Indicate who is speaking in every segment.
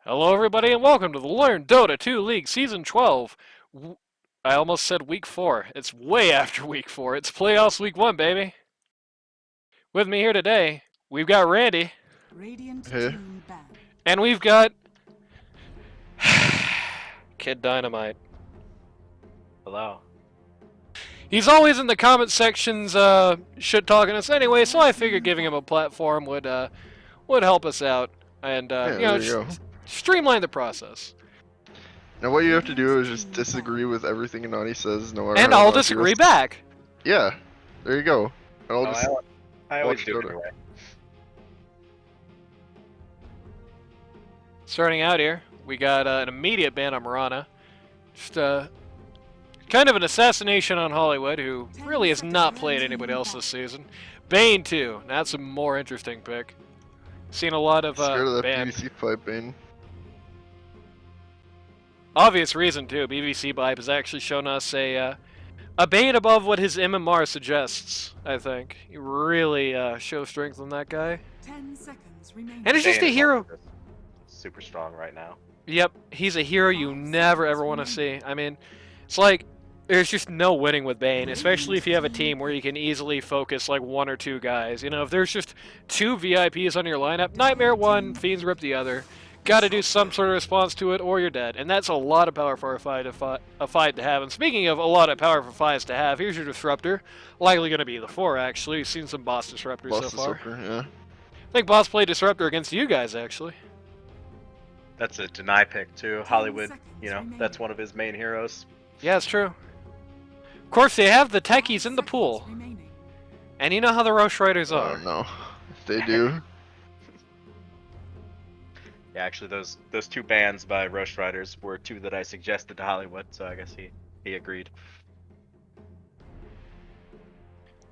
Speaker 1: Hello, everybody, and welcome to the Learn Dota 2 League Season 12. I almost said Week 4. It's way after Week 4. It's Playoffs Week 1, baby. With me here today, we've got Randy.
Speaker 2: Radiant
Speaker 3: Hey.
Speaker 2: team ban.
Speaker 1: And we've got... Kid Dynamite.
Speaker 4: Hello.
Speaker 1: He's always in the comment sections shit-talking us anyway, so I figured giving him a platform would help us out and,
Speaker 3: Yeah, there you go.
Speaker 1: streamline the process.
Speaker 3: Now what you have to do is just disagree with everything Anani says, no matter
Speaker 1: And
Speaker 3: how
Speaker 1: I'll
Speaker 3: much
Speaker 1: disagree
Speaker 3: you
Speaker 1: back.
Speaker 3: Yeah, there you go. And I'll just
Speaker 4: I always
Speaker 3: watch
Speaker 4: do it
Speaker 3: Dota.
Speaker 4: anyway.
Speaker 1: Starting out here, we got an immediate ban on Mirana. Just kind of an assassination on Hollywood, who really has not played anybody else this season. Bane, too. That's a more interesting pick. Seen a lot of
Speaker 3: Scared of that
Speaker 1: ban.
Speaker 3: PVC pipe, Bane.
Speaker 1: Obvious reason, too. pvcpipe has actually shown us a Bane above what his MMR suggests, I think. He really shows strength on that guy.
Speaker 2: 10 seconds remaining.
Speaker 1: And it's just a
Speaker 4: Bane is
Speaker 1: hero.
Speaker 4: also super strong right now.
Speaker 1: Yep, he's a hero you never ever want to see. I mean, it's like there's just no winning with Bane, especially if you have a team where you can easily focus like one or two guys. You know, if there's just two VIPs on your lineup, Nightmare one, Fiends Rip the other. Got to do some sort of response to it, or you're dead, and that's a lot of power for a fight to have. And speaking of a lot of power for fights to have, here's your disruptor, likely going to be the 4. Actually, we've seen some boss disruptors
Speaker 3: Boss
Speaker 1: so far.
Speaker 3: Disruptor, yeah.
Speaker 1: I think boss played disruptor against you guys actually.
Speaker 4: That's a deny pick too. Hollywood,
Speaker 2: seconds
Speaker 4: you know,
Speaker 2: remaining.
Speaker 4: that's one of his main heroes.
Speaker 1: Yeah, it's true. Of course, they have the techies in the pool.
Speaker 2: Remaining.
Speaker 1: And you know how the Rosh Ryders
Speaker 3: I
Speaker 1: are.
Speaker 3: don't know. If they do.
Speaker 4: Yeah, actually, those two bans by Rosh Ryders were two that I suggested to Hollywood, so I guess he agreed.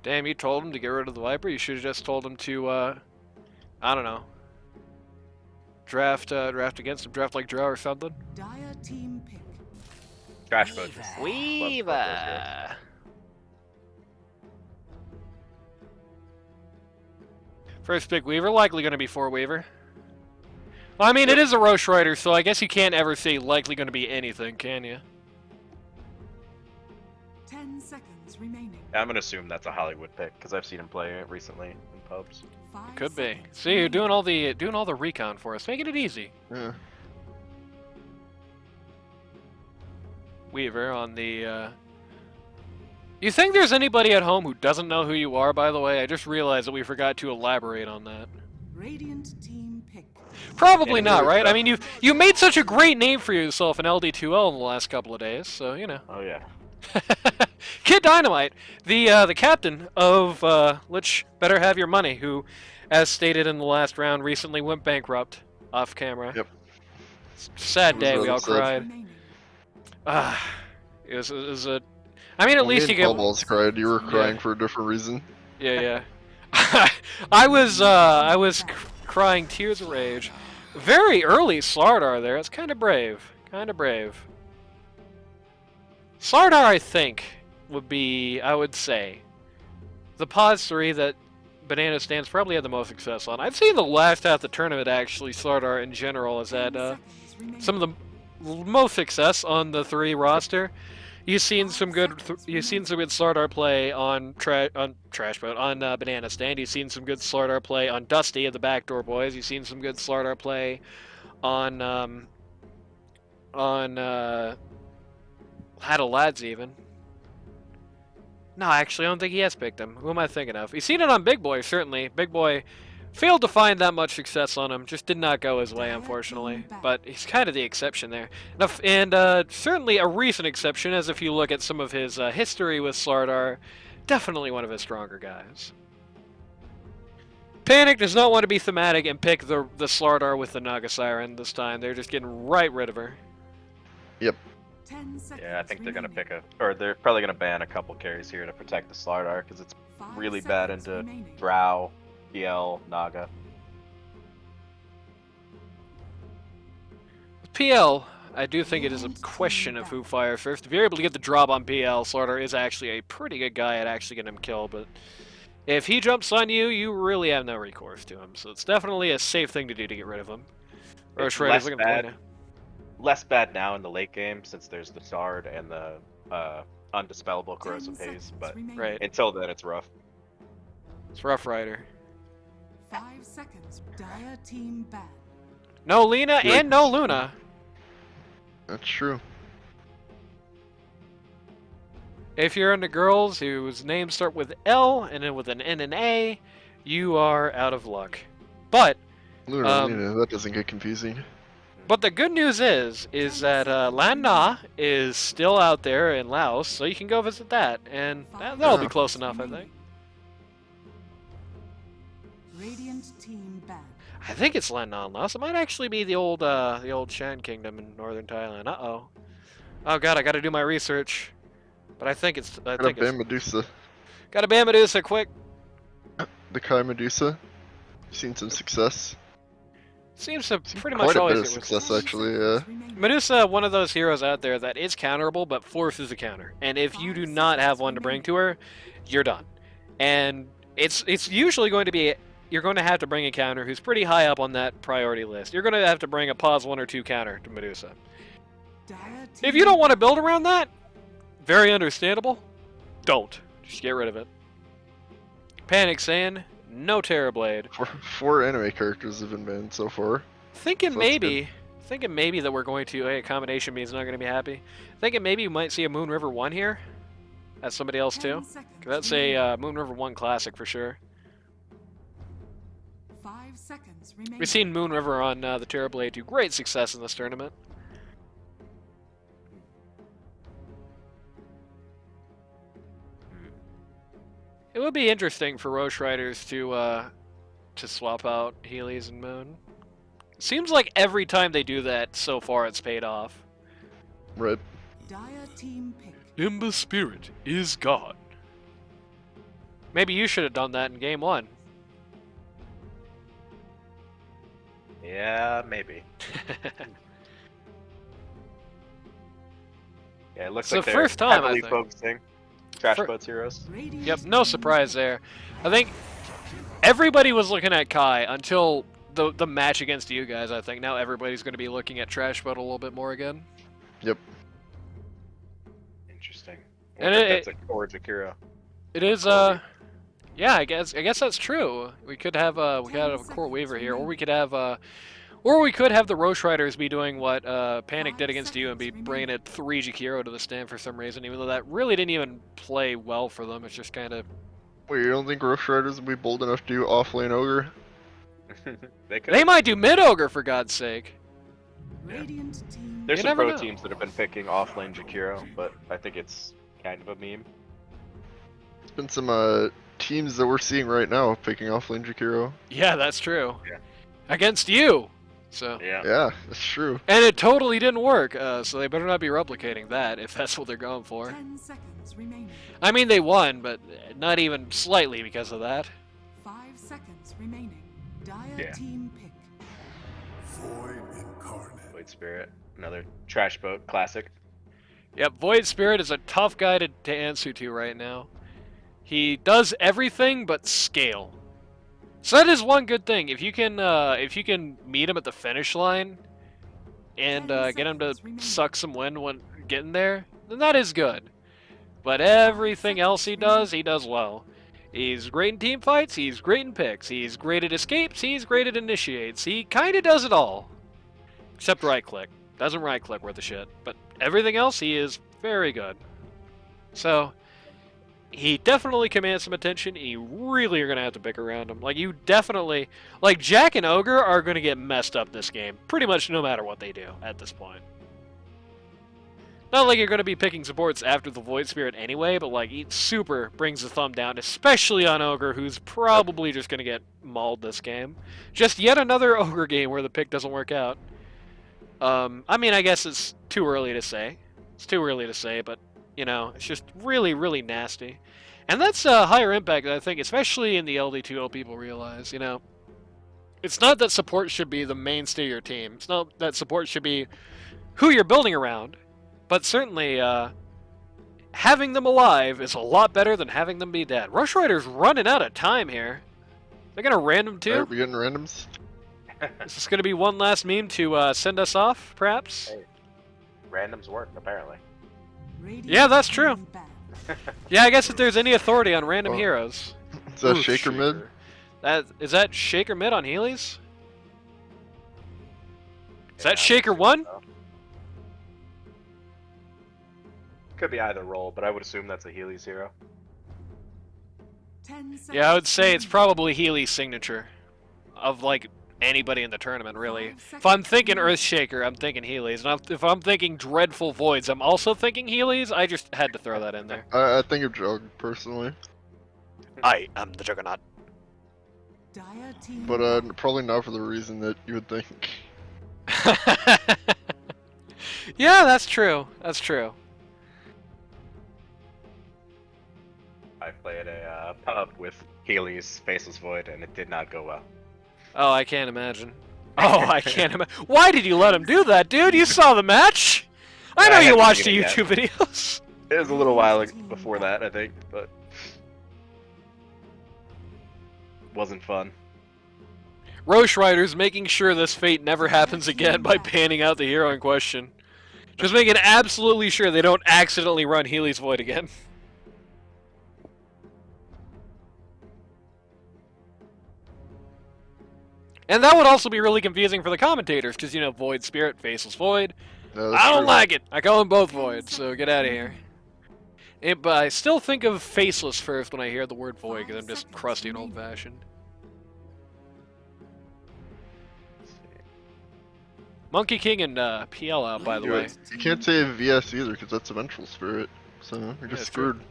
Speaker 1: Damn, you told him to get rid of the Viper? You should have just told him to, I don't know. Draft against him, draft like Drow or something.
Speaker 2: Dire team pick.
Speaker 4: Trash mode.
Speaker 1: Weaver. First pick Weaver, likely going to be 4 Weaver. Well, I mean, it is a Rosh Rider, so I guess you can't ever say likely going to be anything, can you?
Speaker 2: 10 seconds remaining.
Speaker 4: I'm gonna assume that's a Hollywood pick because I've seen him play it recently in pubs.
Speaker 2: 5
Speaker 1: Could be.
Speaker 2: seconds
Speaker 1: See, you're
Speaker 2: remaining.
Speaker 1: doing all the recon for us, making it easy.
Speaker 3: Yeah.
Speaker 1: Weaver on the, You think there's anybody at home who doesn't know who you are, by the way? I just realized that we forgot to elaborate on that.
Speaker 2: Radiant team pick.
Speaker 1: Probably
Speaker 4: Yeah,
Speaker 1: not,
Speaker 4: really
Speaker 1: right? I
Speaker 4: tough.
Speaker 1: mean, you made such a great name for yourself in LD2L in the last couple of days, so, you know.
Speaker 4: Oh yeah.
Speaker 1: Kid Dynamite, the captain of Let's Better Have Your Money, who, as stated in the last round, recently went bankrupt off camera.
Speaker 3: Yep.
Speaker 1: Sad day, we all
Speaker 3: Sad.
Speaker 1: cried.
Speaker 2: Remaining.
Speaker 1: It was a... I mean, at least you
Speaker 3: Paul
Speaker 1: get...
Speaker 3: Balls cried. You were crying
Speaker 1: Yeah.
Speaker 3: for a different reason.
Speaker 1: Yeah. I was crying tears of rage. Very early Slardar there. It's kind of brave. Slardar, I think, would be, I would say, the pause 3 that Banana Stands probably had the most success on. I'd say the last half of the tournament, actually, Slardar in general has
Speaker 2: 10
Speaker 1: had
Speaker 2: seconds remaining.
Speaker 1: some of the most success on the 3 roster. You've seen some good Slardar play on Banana Stand. You've seen some good Slardar play on Dusty at the Backdoor Boys. You've seen some good Slardar play on Huddle Lads even. No, actually, I don't think he has picked him. Who am I thinking of? You've seen it on Big Boy, certainly. Big Boy failed to find that much success on him. Just did not go his way, unfortunately. But he's kind of the exception there. And certainly a recent exception, as if you look at some of his history with Slardar, definitely one of his stronger guys. Panic does not want to be thematic and pick the Slardar with the Naga Siren this time. They're just getting right rid of her.
Speaker 2: 10 seconds
Speaker 4: Yeah, I think they're gonna
Speaker 2: remaining.
Speaker 4: they're probably gonna ban a couple carries here to protect the Slardar because it's
Speaker 2: 5
Speaker 4: really bad
Speaker 2: seconds
Speaker 4: into
Speaker 2: remaining.
Speaker 4: Drow, PL, Naga.
Speaker 1: With PL, I do think it is a question of who fires first. If you're able to get the drop on PL, Slardar is actually a pretty good guy at actually getting him killed, but if he jumps on you, you really have no recourse to him. So it's definitely a safe thing to do to get rid of him. Rosh
Speaker 4: It's
Speaker 1: Ryders
Speaker 4: less
Speaker 1: looking to
Speaker 4: bad.
Speaker 1: win.
Speaker 4: Less bad now in the late game since there's the shard and the undispellable corrosive
Speaker 2: 10
Speaker 4: haze,
Speaker 2: seconds
Speaker 4: but
Speaker 2: remaining.
Speaker 1: Right.
Speaker 4: until then it's rough.
Speaker 1: It's Rough Rider.
Speaker 2: 5 seconds. Dire team ban.
Speaker 1: No Lena
Speaker 3: Right.
Speaker 1: and no Luna.
Speaker 3: That's true.
Speaker 1: If you're into girls whose names start with L and then with an N and A, you are out of luck. But
Speaker 3: Luna, that doesn't get confusing.
Speaker 1: the good news is that Lan Na is still out there in Laos, so you can go visit that, and that'll be close enough, I think.
Speaker 2: Radiant team ban.
Speaker 1: I think it's Lan Na in Laos. It might actually be the old Shan Kingdom in northern Thailand. Uh-oh. Oh god, I gotta do my research. But I think it's...
Speaker 3: Gotta ban Medusa.
Speaker 1: Gotta ban Medusa, quick!
Speaker 3: The Kai Medusa. Seen some success.
Speaker 1: Seems to pretty
Speaker 3: Quite
Speaker 1: much
Speaker 3: a
Speaker 1: always
Speaker 3: bit of
Speaker 1: get with
Speaker 3: success,
Speaker 2: 10
Speaker 3: actually,
Speaker 2: seconds
Speaker 3: yeah.
Speaker 2: remaining.
Speaker 1: Medusa, one of those heroes out there that is counterable, but forces a counter. And if you do not have one to bring to her, you're done. And it's usually going to be... You're going to have to bring a counter who's pretty high up on that priority list. You're going to have to bring a pause 1 or 2 counter to Medusa.
Speaker 2: Dire
Speaker 1: If
Speaker 2: team
Speaker 1: you don't want to build around that, very understandable. Don't. Just get rid of it. Panic saying, no Terrorblade.
Speaker 3: Four anime characters have been banned so far.
Speaker 1: Thinking
Speaker 3: So that's
Speaker 1: maybe that we're going to, hey, combination means not going to be happy. Thinking maybe you might see a Moon River 1 here. That's somebody else
Speaker 2: 10
Speaker 1: too.
Speaker 2: seconds
Speaker 1: 'Cause that's
Speaker 2: remaining.
Speaker 1: a Moon River 1 classic for sure.
Speaker 2: 5 seconds remaining.
Speaker 1: We've seen Moon River on the Terrorblade to great success in this tournament. It would be interesting for Rosh Ryders to swap out Heelys and Moon. Seems like every time they do that so far it's paid off.
Speaker 3: Right.
Speaker 2: Dire team pick.
Speaker 1: Imba Spirit is gone. Maybe you should have done that in game 1.
Speaker 4: Yeah, maybe. Yeah, it looks
Speaker 1: It's the
Speaker 4: like they're
Speaker 1: first time, I
Speaker 4: heavily
Speaker 1: think.
Speaker 4: focusing Trash
Speaker 1: Fir-
Speaker 4: Boats heroes.
Speaker 2: Radiant
Speaker 1: Yep, no
Speaker 2: team
Speaker 1: surprise
Speaker 2: ban.
Speaker 1: there. I think everybody was looking at Kai until the match against you guys, I think. Now everybody's going to be looking at Trash Boat a little bit more again.
Speaker 3: Yep.
Speaker 4: Interesting.
Speaker 1: And
Speaker 4: Wonder
Speaker 1: it-
Speaker 4: if that's a core Jakiro.
Speaker 1: It is, yeah, I guess that's true. We could have we could have a Core Weaver here, or we could have the Rosh Riders be doing what Panic did against you and be bringing it 3 Jakiro to the stand for some reason, even though that really didn't even play well for them. It's just kind of...
Speaker 3: Wait, you don't think Rosh Riders will be bold enough to do off-lane Ogre?
Speaker 4: They could.
Speaker 1: They might do mid-Ogre, for God's sake.
Speaker 2: Radiant team.
Speaker 4: There's
Speaker 1: You
Speaker 4: some
Speaker 1: never
Speaker 4: pro
Speaker 1: know.
Speaker 4: teams that have been picking offlane Jakiro, but I think it's kind of a meme.
Speaker 3: There's been some teams that we're seeing right now picking off-lane Jakiro.
Speaker 1: Yeah, that's true.
Speaker 4: Yeah.
Speaker 1: Against you! So...
Speaker 4: Yeah.
Speaker 3: Yeah, that's true.
Speaker 1: And it totally didn't work, so they better not be replicating that if that's what they're going for.
Speaker 2: 10 seconds remaining.
Speaker 1: I mean, they won, but not even slightly because of that.
Speaker 2: 5 seconds remaining. Dire
Speaker 4: Yeah.
Speaker 2: team pick.
Speaker 4: Void Spirit, another Trash Boat classic.
Speaker 1: Yep, Void Spirit is a tough guy to answer to right now. He does everything but scale. So that is one good thing. If you can meet him at the finish line and
Speaker 2: 10
Speaker 1: get him to
Speaker 2: seconds remaining.
Speaker 1: suck some wind when getting there, then that is good. But everything else he does well. He's great in team fights, he's great in picks, he's great at escapes, he's great at initiates. He kind of does it all. Except right click. Doesn't right click worth a shit. But everything else, he is very good. So, he definitely commands some attention. You really are going to have to pick around him. Like, you definitely... Like, Jack and Ogre are going to get messed up this game. Pretty much no matter what they do at this point. Not like you're going to be picking supports after the Void Spirit anyway, but, like, it super brings the thumb down, especially on Ogre, who's probably just going to get mauled this game. Just yet another Ogre game where the pick doesn't work out. I mean, I guess it's too early to say. It's too early to say, but, you know, it's just really, really nasty. And that's a higher impact, I think, especially in the LD2L people realize, you know. It's not that support should be the mainstay of your team. It's not that support should be who you're building around. But certainly, having them alive is a lot better than having them be dead. Rosh Ryders running out of time here. They're going to random too?
Speaker 3: Alright, we getting randoms?
Speaker 1: Is this going to be one last meme to send us off, perhaps?
Speaker 4: Hey, randoms work apparently.
Speaker 1: Yeah, that's true. Yeah, I guess if there's any authority on random
Speaker 3: Oh.
Speaker 1: heroes.
Speaker 3: Is that
Speaker 1: Ooh,
Speaker 3: Shaker mid?
Speaker 1: Is that Shaker mid on Healy's? Is
Speaker 4: Yeah,
Speaker 1: that Shaker 1?
Speaker 4: so. Could be either role, but I would assume that's a Healy's hero.
Speaker 2: 10 seconds.
Speaker 1: Yeah, I would say it's probably Healy's signature. Of, like, anybody in the tournament, really. If I'm thinking Earthshaker, I'm thinking Healy's. And if I'm thinking Dreadful Voids, I'm also thinking Healy's. I just had to throw that in there.
Speaker 3: I think of Jug, personally.
Speaker 1: I am the Juggernaut.
Speaker 2: Dire team
Speaker 3: But probably not for the reason that you would think.
Speaker 1: Yeah, that's true. That's true.
Speaker 4: I played a pub with Healy's Faceless Void, and it did not go well.
Speaker 1: Oh, I can't imagine. Oh, I can't imagine. Why did you let him do that, dude? You saw the match. I know
Speaker 4: I
Speaker 1: you
Speaker 4: haven't
Speaker 1: watched the
Speaker 4: seen it
Speaker 1: YouTube videos.
Speaker 4: It was a little while before that, I think, but wasn't fun.
Speaker 1: Rosh Ryders making sure this fate never happens again by banning out the hero in question. Just making absolutely sure they don't accidentally run Healy's Void again. And that would also be really confusing for the commentators, because, you know, Void Spirit, Faceless Void.
Speaker 3: Yeah, that's
Speaker 1: I don't
Speaker 3: true.
Speaker 1: like it. I call them both Void, so get out of here. But I still think of Faceless first when I hear the word Void, because I'm just crusty and old-fashioned. Monkey King and PL out, by the way.
Speaker 3: You can't say VS either, because that's a Vengeful Spirit. So you're
Speaker 1: Yeah,
Speaker 3: just
Speaker 1: it's true.
Speaker 3: screwed.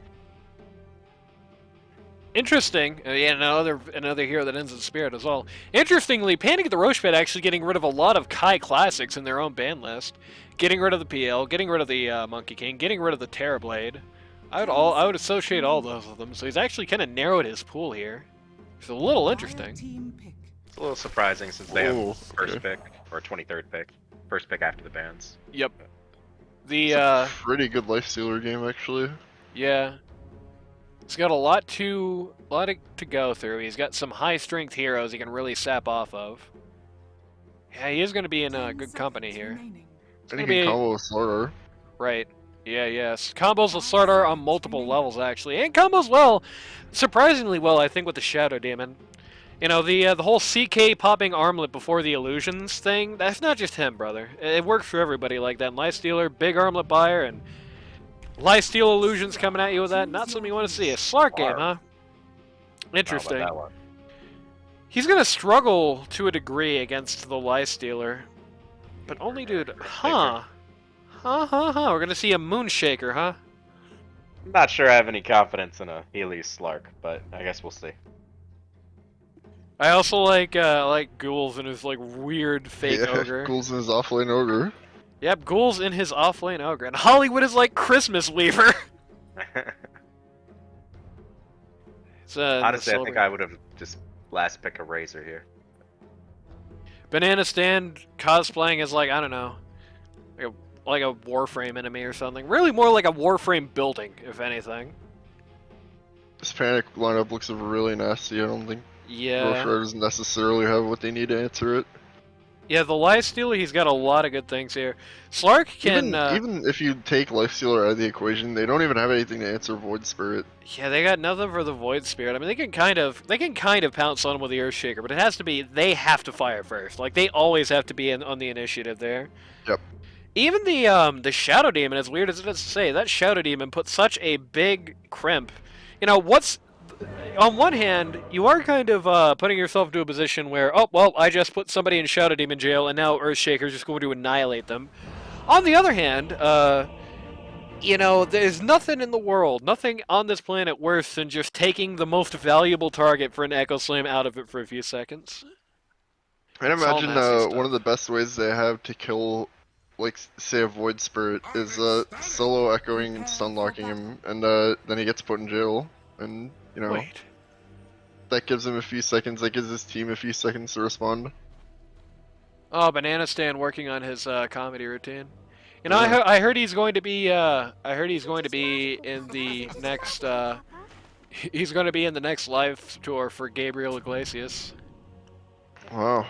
Speaker 1: Interesting. Yeah, another hero that ends in Spirit as well. Interestingly, Panic at the Roche Pit actually getting rid of a lot of Kai classics in their own ban list. Getting rid of the PL, getting rid of the Monkey King, getting rid of the Terrorblade. I would associate all those with them. So he's actually kind of narrowed his pool here. It's a little interesting.
Speaker 2: Team pick.
Speaker 4: It's a little surprising since they
Speaker 3: Whoa,
Speaker 4: have first
Speaker 3: okay.
Speaker 4: pick, or 23rd pick. First pick after the bans.
Speaker 1: Yep.
Speaker 3: It's
Speaker 1: The
Speaker 3: a pretty good Lifestealer game, actually.
Speaker 1: yeah. He's got a lot to go through. He's got some high strength heroes he can really sap off of. Yeah, he is going to be in
Speaker 2: 10
Speaker 1: good company
Speaker 2: seconds
Speaker 1: here.
Speaker 2: remaining.
Speaker 3: And you
Speaker 1: gonna
Speaker 3: can
Speaker 1: be-
Speaker 3: combo with Slardar.
Speaker 1: Right. Yeah, yes. Combos with Slardar on multiple levels, actually. And combos well, surprisingly well, I think, with the Shadow Demon. You know, the whole CK popping armlet before the illusions thing, that's not just him, brother. It works for everybody like that. Lifestealer, big armlet buyer, and Lifesteal illusions coming at you with that. Not something you want to see. A Slark game, huh? Interesting.
Speaker 4: How about that one?
Speaker 1: He's going to struggle to a degree against the Lifestealer. But only, dude, huh? We're going to see a Moonshaker, huh?
Speaker 4: I'm not sure I have any confidence in a Healy's Slark, but I guess we'll see.
Speaker 1: I also like Ghouls and his like weird fake
Speaker 3: Yeah,
Speaker 1: ogre.
Speaker 3: Ghouls in his offlane ogre.
Speaker 1: Yep, Ghouls in his offlane ogre. And Hollywood is like Christmas Weaver. It's,
Speaker 4: Honestly, I
Speaker 1: the
Speaker 4: think I would have just last pick a Razor here.
Speaker 1: Banana Stand cosplaying as like, I don't know, like a Warframe enemy or something. Really more like a Warframe building, if anything.
Speaker 3: This Panic lineup looks really nasty. I don't think Rosh
Speaker 1: Yeah.
Speaker 3: Ryders necessarily have what they need to answer it.
Speaker 1: Yeah, the Lifestealer, he's got a lot of good things here. Slark can...
Speaker 3: Even if you take Lifestealer out of the equation, they don't even have anything to answer Void Spirit.
Speaker 1: Yeah, they got nothing for the Void Spirit. I mean, they can kind of pounce on him with the Earthshaker, but it has to be, they have to fire first. Like, they always have to be on the initiative there.
Speaker 3: Yep.
Speaker 1: Even the Shadow Demon, as weird as it is to say, that Shadow Demon put such a big crimp. You know, on one hand, you are kind of putting yourself into a position where, oh, well, I just put somebody in Shadow Demon jail, and now Earthshaker's just going to annihilate them. On the other hand, you know, there's nothing in the world, nothing on this planet worse than just taking the most valuable target for an Echo Slam out of it for a few seconds.
Speaker 3: And
Speaker 1: It's all
Speaker 3: imagine
Speaker 1: nasty stuff.
Speaker 3: one of the best ways they have to kill, like, say a Void Spirit is solo echoing and stun locking him, and then he gets put in jail, and you know
Speaker 1: Wait.
Speaker 3: that gives him a few seconds. That gives his team a few seconds to respond.
Speaker 1: Oh, Banana Stan working on his comedy routine. You know,
Speaker 3: Yeah.
Speaker 1: I heard he's going to be. I heard he's going to be in the next. He's going to be in the next live tour for Gabriel Iglesias.
Speaker 3: Wow.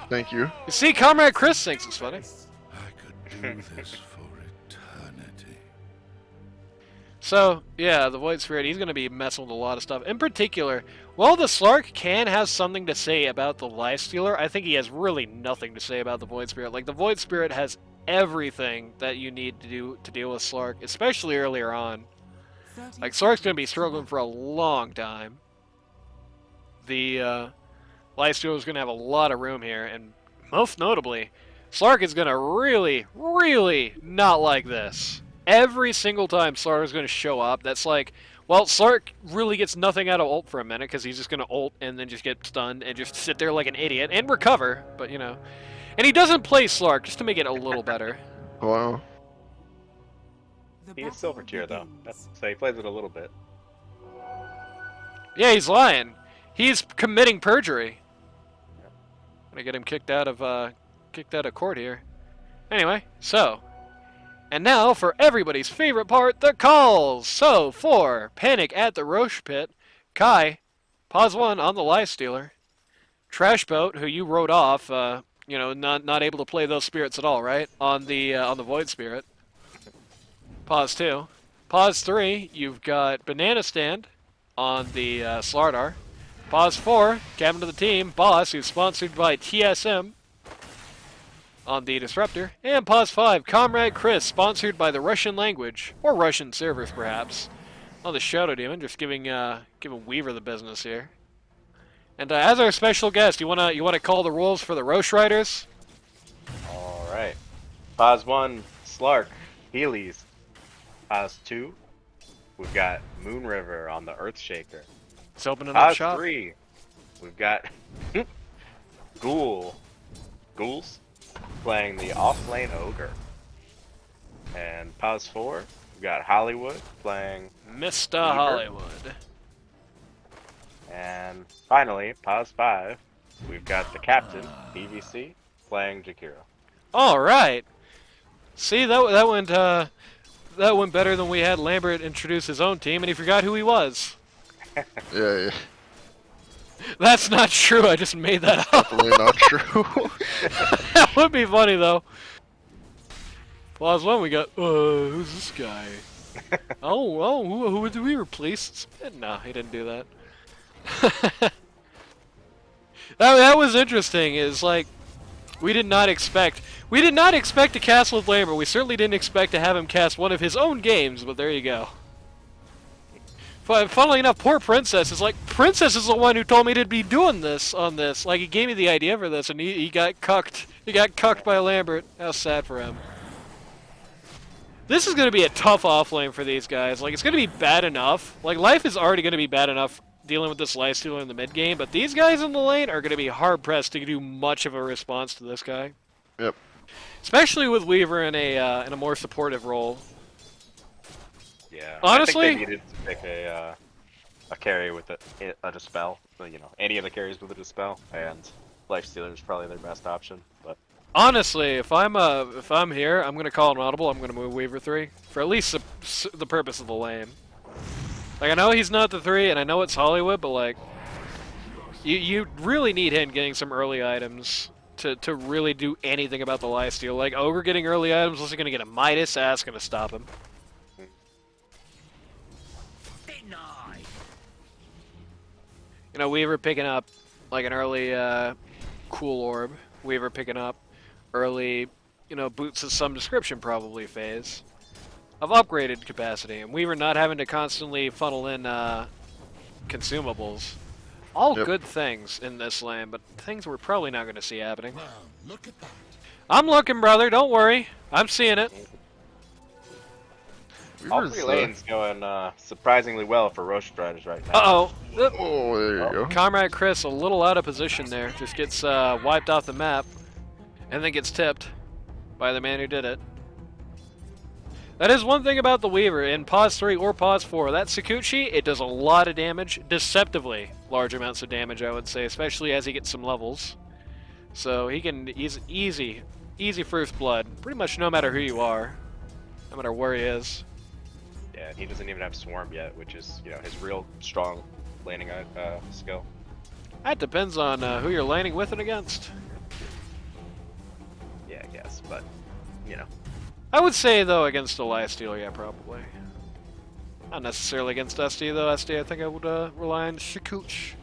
Speaker 3: Thank you.
Speaker 1: You see, Comrade Chris thinks it's funny.
Speaker 5: I could do this for eternity.
Speaker 1: So, yeah, the Void Spirit, he's going to be messing with a lot of stuff. In particular, while the Slark can have something to say about the Lifestealer, I think he has really nothing to say about the Void Spirit. Like, the Void Spirit has everything that you need to deal with Slark, especially earlier on. Like, Slark's going to be struggling for a long time. The Lifestealer's going to have a lot of room here, and most notably, Slark is going to really, really not like this. Every single time Slark is going to show up, that's like, well, Slark really gets nothing out of ult for a minute, because he's just going to ult and then just get stunned and just sit there like an idiot and recover, but you know. And he doesn't play Slark, just to make it a little better.
Speaker 3: Wow.
Speaker 4: He is silver tier though, so he plays it a little bit.
Speaker 1: Yeah, he's lying. He's committing perjury. Gonna get him kicked out of court here. Anyway, so, and now for everybody's favorite part, the calls. So for Panic at the Rosh Pit, Kai, pause 1 on the Lifestealer, Trash Boat, who you wrote off, you know, not able to play those spirits at all, right? On the Void Spirit. Pause 2. Pause 3, you've got Banana Stand on the Slardar. Pause 4, Captain of the Team, Boss, who's sponsored by TSM on the Disruptor. And pause 5, Comrade Chris, sponsored by the Russian language, or Russian servers perhaps, on the Shadow Demon, just giving Weaver the business here. And as our special guest, you wanna call the rules for the Rosh Ryders?
Speaker 4: Alright. Pause 1, Slark, Heelys. Pause 2, we've got Moon River on the Earthshaker.
Speaker 1: It's opening up
Speaker 4: Pause
Speaker 1: shop.
Speaker 4: 3, we've got Ghouls playing the off-lane Ogre. And pause 4, we've got Hollywood playing
Speaker 1: Mr.
Speaker 4: Weaver.
Speaker 1: Hollywood.
Speaker 4: And finally, pause 5, we've got the captain, PVC, playing Jakiro.
Speaker 1: All right. See, that went better than we had Lambert introduce his own team, and he forgot who he was.
Speaker 3: Yeah.
Speaker 1: That's not true. I just made that up.
Speaker 3: Definitely not true.
Speaker 1: That would be funny though. Pause 1. We got. Who's this guy? Who did we replace? No, he didn't do that. That was interesting. Is like we did not expect to cast with Lambert. We certainly didn't expect to have him cast one of his own games. But there you go. But funnily enough, poor Princess is like, Princess is the one who told me to be doing this on this. Like, he gave me the idea for this, and he got cucked. He got cucked by Lambert. How sad for him. This is going to be a tough offlane for these guys. Like, it's going to be bad enough. Like, life is already going to be bad enough dealing with this Lifestealer in the mid game, but these guys in the lane are going to be hard-pressed to do much of a response to this guy.
Speaker 3: Yep.
Speaker 1: Especially with Weaver in a more supportive role.
Speaker 4: Yeah.
Speaker 1: Honestly,
Speaker 4: I think they needed to pick a carry with a dispel. You know, any of the carries with a dispel, and Lifestealer is probably their best option. But
Speaker 1: honestly, if I'm here, I'm gonna call an audible. I'm gonna move Weaver 3 for at least the purpose of the lane. Like, I know he's not the 3, and I know it's Hollywood, but like, you really need him getting some early items to really do anything about the lifesteal. Like, Ogre getting early items, unless you're gonna get a Midas, that's gonna stop him. You know, Weaver picking up like an early cool orb. Weaver picking up early, you know, boots of some description probably phase of upgraded capacity, and Weaver not having to constantly funnel in consumables. All good things in this lane, but things we're probably not going to see happening.
Speaker 5: Well, look at that.
Speaker 1: I'm looking, brother. Don't worry. I'm seeing it.
Speaker 4: all three lanes going surprisingly well for Rosh Ryders right now.
Speaker 1: Uh-oh.
Speaker 3: Oh, there you go.
Speaker 1: Comrade Chris a little out of position there. Just gets wiped off the map and then gets tipped by the man who did it. That is one thing about the Weaver in pause 3 or pause 4. That Sakuchi, it does a lot of damage, deceptively large amounts of damage, I would say, especially as he gets some levels. So he can, he's easy first blood, pretty much no matter who you are, no matter where he is.
Speaker 4: Yeah, and he doesn't even have Swarm yet, which is, you know, his real strong laning skill.
Speaker 1: That depends on who you're laning with and against.
Speaker 4: guess, but you know.
Speaker 1: I would say though against the last Stealer, yeah, probably. Not necessarily against SD though. SD, I think I would rely on Shikuch.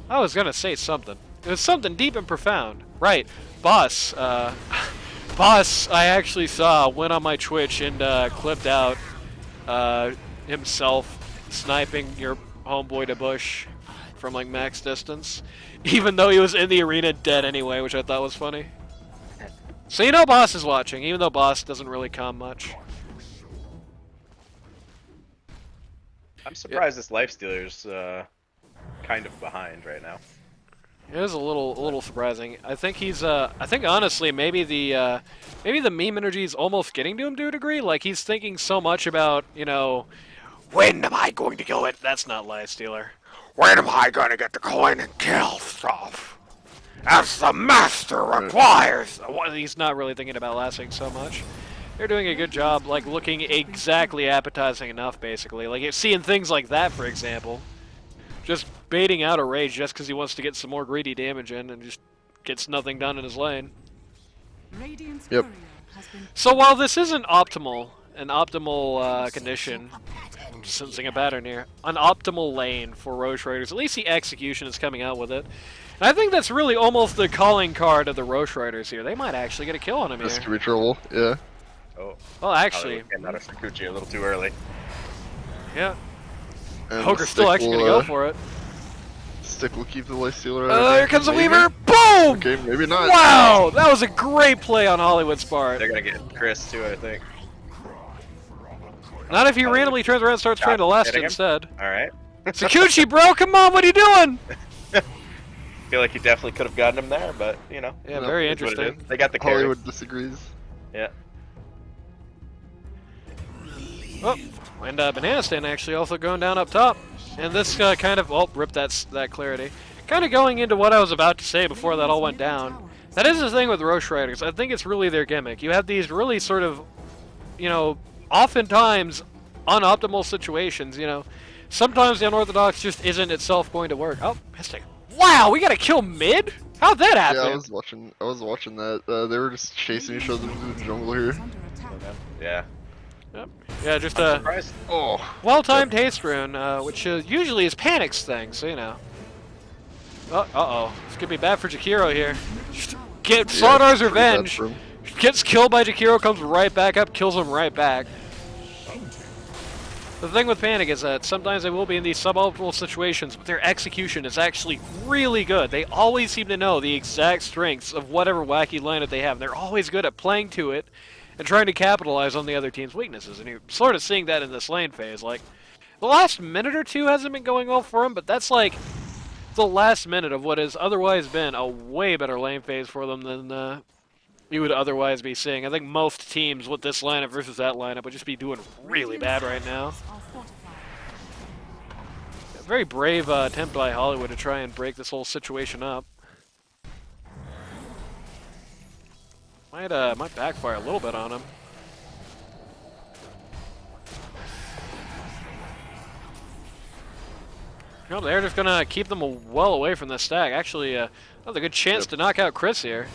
Speaker 1: I was gonna say something. It was something deep and profound. Right, Boss. Boss, I actually saw went on my Twitch and clipped out himself sniping your homeboy to bush from like max distance, even though he was in the arena dead anyway, which I thought was funny. So you know Boss is watching, even though Boss doesn't really come much.
Speaker 4: I'm surprised this Lifestealer's kind of behind right now.
Speaker 1: It is a little surprising. I think he's I think honestly maybe the meme energy is almost getting to him to a degree. Like he's thinking so much about, you know, when am I going to go it? That's not Lifestealer. When am I going to get the coin and kill stuff? As the master requires. Well, he's not really thinking about lasting so much. They're doing a good job, like looking exactly appetizing enough, basically. Like seeing things like that, for example. Just baiting out a rage just because he wants to get some more greedy damage in and just gets nothing done in his lane.
Speaker 2: Radiant's
Speaker 3: Yep.
Speaker 2: courier has been
Speaker 1: So while this isn't an optimal condition, I'm just sensing a pattern here, an optimal lane for Rosh Ryders, at least the execution is coming out with it. And I think that's really almost the calling card of the Rosh Ryders here. They might actually get a kill on him
Speaker 3: This
Speaker 1: here.
Speaker 3: could be trouble. Yeah.
Speaker 4: Oh,
Speaker 1: Well, actually,
Speaker 4: came out of Sakuchi a little too early.
Speaker 1: yeah.
Speaker 3: And
Speaker 1: Hoger's still
Speaker 3: Stick
Speaker 1: actually
Speaker 3: will,
Speaker 1: going to go for it.
Speaker 3: Stick will keep the Lifestealer.
Speaker 1: Oh, here comes the
Speaker 3: maybe?
Speaker 1: Weaver! Boom!
Speaker 3: Okay, maybe not.
Speaker 1: Wow! That was a great play on Hollywood's part.
Speaker 4: They're gonna get Chris too, I think.
Speaker 1: Not if he randomly turns around and starts trying to last
Speaker 4: Hitting him.
Speaker 1: instead.
Speaker 4: All right.
Speaker 1: Sakuchi, bro, come on, what are you doing?
Speaker 4: Feel like you definitely could have gotten him there, but you know.
Speaker 1: Yeah,
Speaker 3: No,
Speaker 1: very
Speaker 4: it is what it
Speaker 1: interesting.
Speaker 4: is. They got the carry.
Speaker 3: Hollywood disagrees.
Speaker 4: Yeah.
Speaker 1: Oh, and Banana Stand actually also going down up top. And this kind of, oh, rip that clarity. Kind of going into what I was about to say before that all went down. That is the thing with Rosh Ryders. I think it's really their gimmick. You have these really sort of, you know, oftentimes unoptimal situations, you know. Sometimes the unorthodox just isn't itself going to work. Oh, Mystic. Wow, we got to kill mid? How'd that happen?
Speaker 3: Yeah, I was watching that. They were just chasing each other through the jungle here.
Speaker 2: under attack.
Speaker 4: Yeah.
Speaker 1: Yep. Yeah, just
Speaker 4: I'm
Speaker 1: a
Speaker 4: surprised.
Speaker 3: Oh.
Speaker 1: well-timed haste rune, which usually is Panic's thing, so you know. Uh-oh. This could be bad for Jakiro here. Just get Sardar's revenge. Gets killed by Jakiro, comes right back up, kills him right back. The thing with Panic is that sometimes they will be in these suboptimal situations, but their execution is actually really good. They always seem to know the exact strengths of whatever wacky lineup they have. They're always good at playing to it and trying to capitalize on the other team's weaknesses. And you're sort of seeing that in this lane phase. Like, the last minute or two hasn't been going well for them, but that's like the last minute of what has otherwise been a way better lane phase for them than you would otherwise be seeing. I think most teams with this lineup versus that lineup would just be doing really bad right now.
Speaker 2: Are fortified.
Speaker 1: Very brave attempt by Hollywood to try and break this whole situation up. Might backfire a little bit on him. No, they're just gonna keep them well away from this stack. Actually, another good chance to knock out Chris here.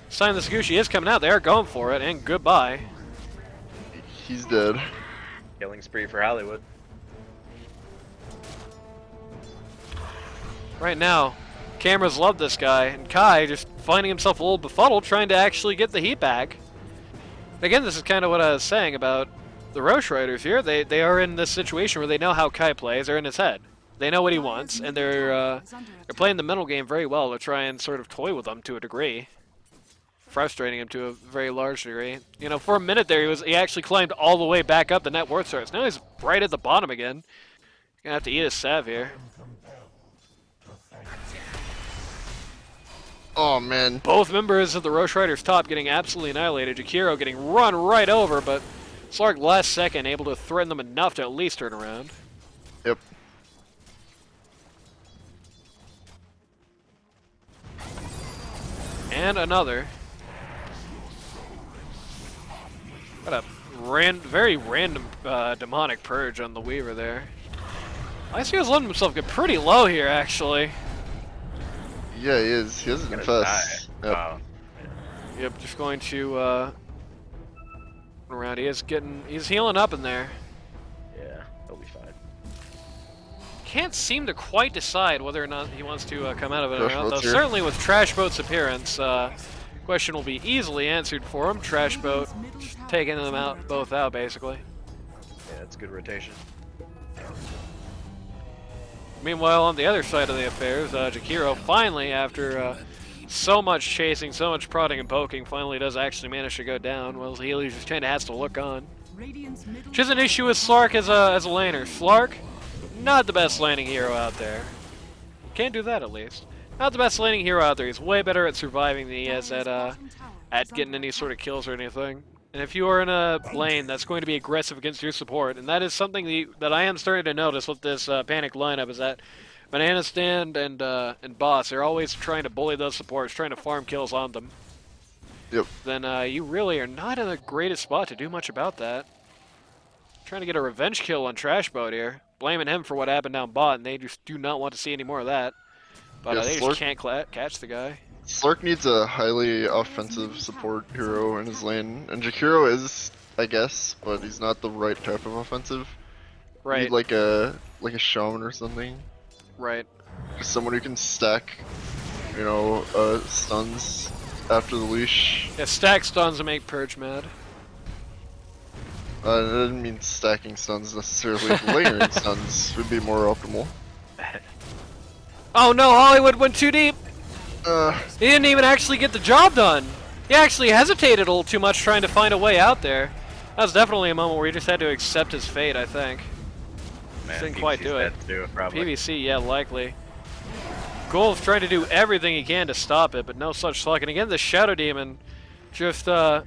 Speaker 1: This time the Sakushi is coming out. They are going for it, and goodbye.
Speaker 3: He's dead.
Speaker 4: Killing spree for Hollywood.
Speaker 1: Right now, cameras love this guy, and Kai just finding himself a little befuddled, trying to actually get the heat back. Again, this is kind of what I was saying about the Rosh Ryders here. They are in this situation where they know how Kai plays. They're in his head. They know what he wants, and they're playing the mental game very well to try and sort of toy with him to a degree. Frustrating him to a very large degree. You know, for a minute there, he actually climbed all the way back up the net worth starts. Now he's right at the bottom again. Gonna have to eat his salve here.
Speaker 3: Oh man.
Speaker 1: Both members of the Rosh Ryders top getting absolutely annihilated. Jakiro getting run right over, but Slark last second able to threaten them enough to at least turn around.
Speaker 3: Yep.
Speaker 1: And another. Got a very random demonic purge on the Weaver there. Icio's letting himself get pretty low here, actually.
Speaker 3: Yeah, he is. He hasn't
Speaker 4: Gonna
Speaker 3: infest.
Speaker 4: die.
Speaker 3: Yep.
Speaker 4: Wow.
Speaker 1: Yep, just going to around. He's healing up in there.
Speaker 4: Yeah, he'll be fine.
Speaker 1: Can't seem to quite decide whether or not he wants to come out of it or
Speaker 3: Trash
Speaker 1: not. Though
Speaker 3: Boat's here.
Speaker 1: certainly with Trash Boat's appearance, question will be easily answered for him. Trash Boat just taking them out, both out basically.
Speaker 4: Yeah, it's good rotation.
Speaker 1: Meanwhile, on the other side of the affairs, Jakiro finally, after so much chasing, so much prodding and poking, finally does actually manage to go down. Well, Healy just kind of has to look on. Which is an issue with Slark as a laner. Slark, not the best laning hero out there. Can't do that at least. Not the best laning hero out there. He's way better at surviving than he is at getting any sort of kills or anything. And if you are in a lane that's going to be aggressive against your support, and that is something that I am starting to notice with this Panic lineup, is that Banana Stand and Boss, they're always trying to bully those supports, trying to farm kills on them.
Speaker 3: Yep.
Speaker 1: Then you really are not in the greatest spot to do much about that. Trying to get a revenge kill on Trash Boat here. Blaming him for what happened down bot, and they just do not want to see any more of that. But
Speaker 3: Yeah,
Speaker 1: they
Speaker 3: Slurk-
Speaker 1: just can't catch the guy.
Speaker 3: Slurk needs a highly offensive support hero in his lane, and Jakiro is, I guess, but he's not the right type of offensive. You
Speaker 1: Right,
Speaker 3: need like a shaman or something.
Speaker 1: right.
Speaker 3: Just someone who can stack, stuns after the leash.
Speaker 1: Yeah, stack stuns to make Purge mad.
Speaker 3: I didn't mean stacking stuns necessarily. Layering stuns would be more optimal.
Speaker 1: Oh no, Hollywood went too deep!
Speaker 3: Uh,
Speaker 1: He didn't even actually get the job done! He actually hesitated a little too much trying to find a way out there. That was definitely a moment where he just had to accept his fate, I think.
Speaker 4: Man,
Speaker 1: Didn't quite
Speaker 4: PvC's
Speaker 1: do it.
Speaker 4: dead to do it, probably.
Speaker 1: PVC, yeah, likely. Golf's trying to do everything he can to stop it, but no such luck. And again, the Shadow Demon, just a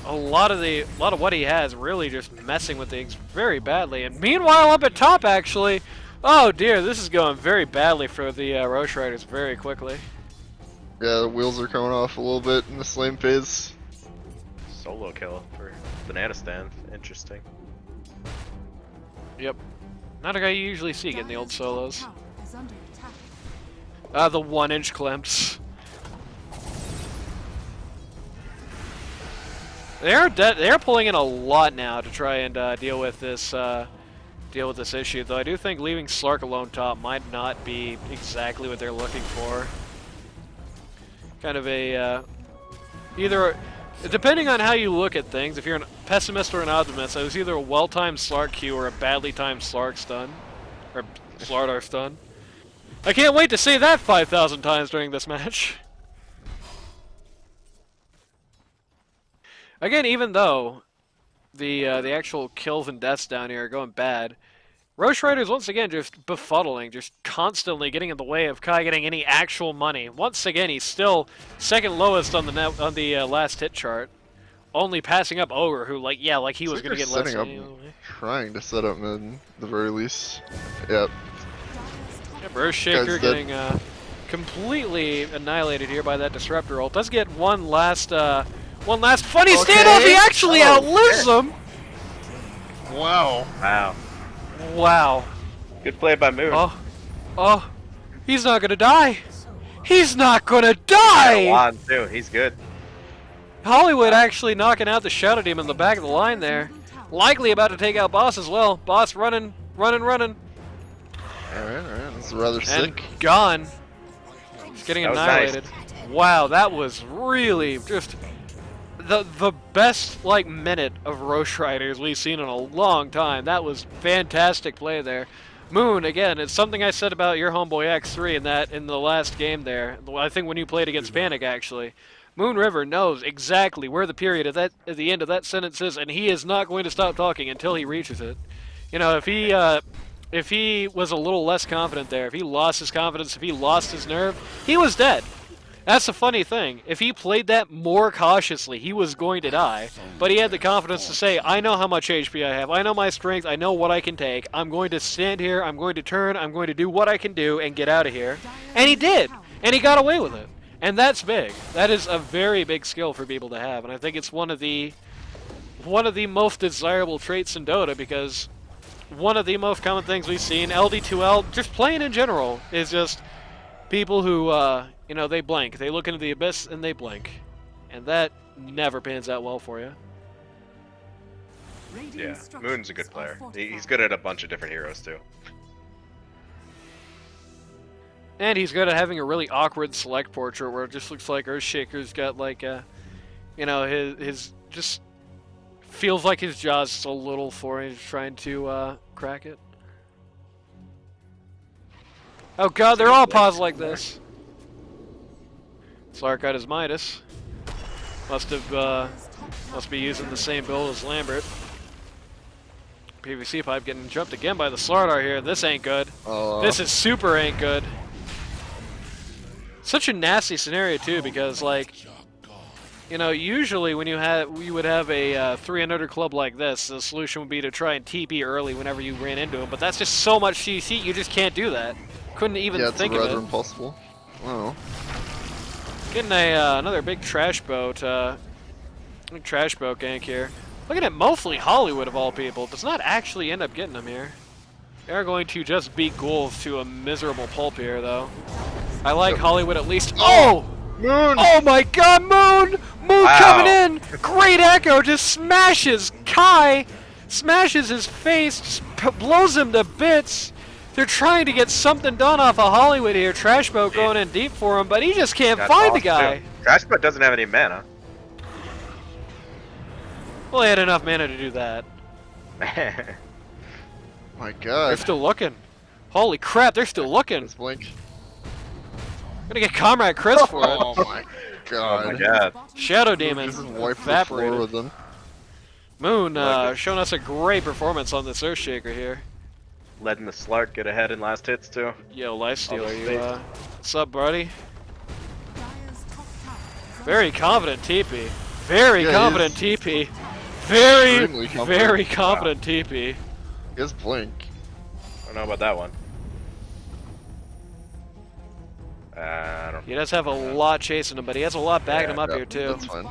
Speaker 1: lot of what he has really just messing with things very badly. And meanwhile, up at top, actually, oh dear, this is going very badly for the Rosh Ryders very quickly.
Speaker 3: yeah, the wheels are coming off a little bit in this lane phase.
Speaker 4: Solo kill for Banana Stand. Interesting.
Speaker 1: Yep. Not a guy you usually see getting the old solos.
Speaker 2: Tower is under attack.
Speaker 1: The 1-inch clamps. They're pulling in a lot now to try and deal with this issue. Though I do think leaving Slark alone top might not be exactly what they're looking for. Kind of a either, depending on how you look at things. If you're a pessimist or an optimist, it was either a well-timed Slark Q or a badly timed Slark stun, or Slardar stun. I can't wait to say that 5,000 times during this match. Again, even though the actual kills and deaths down here are going bad, Rosh Ryders once again just befuddling, just constantly getting in the way of Kai getting any actual money. Once again, he's still second lowest on the last hit chart, only passing up Ogre, who like he was gonna get less.
Speaker 3: setting up,
Speaker 1: Anyway.
Speaker 3: trying to set up mid, the very least. Yep.
Speaker 1: Yeah, Burst Shaker
Speaker 3: Guy's
Speaker 1: getting completely annihilated here by that Disruptor ult. Does get one last funny
Speaker 3: Okay.
Speaker 1: standoff. He actually outlives him.
Speaker 3: Wow.
Speaker 4: Wow.
Speaker 1: Wow.
Speaker 4: Good play by Moon.
Speaker 1: Oh, he's not gonna die. He's not gonna
Speaker 4: Got a
Speaker 1: die.
Speaker 4: wand too. He's good.
Speaker 1: Hollywood actually knocking out the Shadow Demon in the back of the line there. Likely about to take out Boss as well. Boss running.
Speaker 3: Alright. This is rather
Speaker 1: And
Speaker 3: sick.
Speaker 1: gone. Just getting
Speaker 4: That was
Speaker 1: annihilated. Wow, that was really just the best minute of Rosh Ryders we've seen in a long time. That was fantastic play there. Moon, again, it's something I said about your homeboy X3 in the last game there. I think when you played against Panic, actually. Moon River knows exactly where the period at the end of that sentence is, and he is not going to stop talking until he reaches it. You know, if he was a little less confident there, if he lost his confidence, if he lost his nerve, he was dead. That's the funny thing. If he played that more cautiously, he was going to die. But he had the confidence to say, I know how much HP I have. I know my strength. I know what I can take. I'm going to stand here. I'm going to turn. I'm going to do what I can do and get out of here. And he did. And he got away with it. And that's big. That is a very big skill for people to have. And I think it's one of the most desirable traits in Dota, because one of the most common things we've seen, LD2L, just playing in general, is just people who, they blink. They look into the abyss and they blink. and that never pans out well for you.
Speaker 4: Yeah, Moon's a good player. He's good at a bunch of different heroes too.
Speaker 1: And he's good at having a really awkward select portrait where it just looks like Earthshaker's got like a, you know, his just feels like his jaw's just a little for him. He's trying to crack it. Oh god, they're all paused like this. Slark got his Midas. Must be using the same build as Lambert. PVC pipe getting jumped again by the Slardar here. This ain't good. This is super ain't good. Such a nasty scenario too, because like, you know, usually when you would have a 300 club like this, the solution would be to try and TP early whenever you ran into him. But that's just so much CC, you just can't do that. Couldn't even think of it.
Speaker 3: Yeah, it's rather impossible. Wow.
Speaker 1: Getting another big trash boat gank here. Looking at mostly Hollywood of all people, does not actually end up getting him here. They are going to just beat Ghouls to a miserable pulp here, though. I like Hollywood at least. Oh!
Speaker 3: Moon!
Speaker 1: Oh my god, Moon! Moon coming in! Great Echo just smashes Kai! Smashes his face, just blows him to bits! They're trying to get something done off of Hollywood here. Trash Boat going in deep for him, but he just can't find the guy.
Speaker 4: Trash Boat doesn't have any mana.
Speaker 1: Well, he had enough mana to do that.
Speaker 3: My god.
Speaker 1: They're still looking. Holy crap, they're still looking.
Speaker 3: Let's blink.
Speaker 1: Gonna get Comrade Chris for it.
Speaker 3: Oh my god.
Speaker 4: Oh my god.
Speaker 1: Shadow Demon
Speaker 3: Just wipe the floor
Speaker 1: evaporated.
Speaker 3: with them.
Speaker 1: Moon showing us a great performance on this Earthshaker here.
Speaker 4: Letting the Slark get ahead in last hits too.
Speaker 1: Yo, Lifestealer,
Speaker 4: Oh,
Speaker 1: you what's up, buddy? Very confident TP. Very
Speaker 3: Yeah,
Speaker 1: confident
Speaker 3: he
Speaker 1: TP. Very,
Speaker 3: extremely confident.
Speaker 1: very confident TP.
Speaker 3: He has blink.
Speaker 4: I don't know about that one. I don't.
Speaker 1: He does have a lot chasing him, but he has a lot backing him up
Speaker 3: Yeah,
Speaker 1: here too.
Speaker 3: That's fine.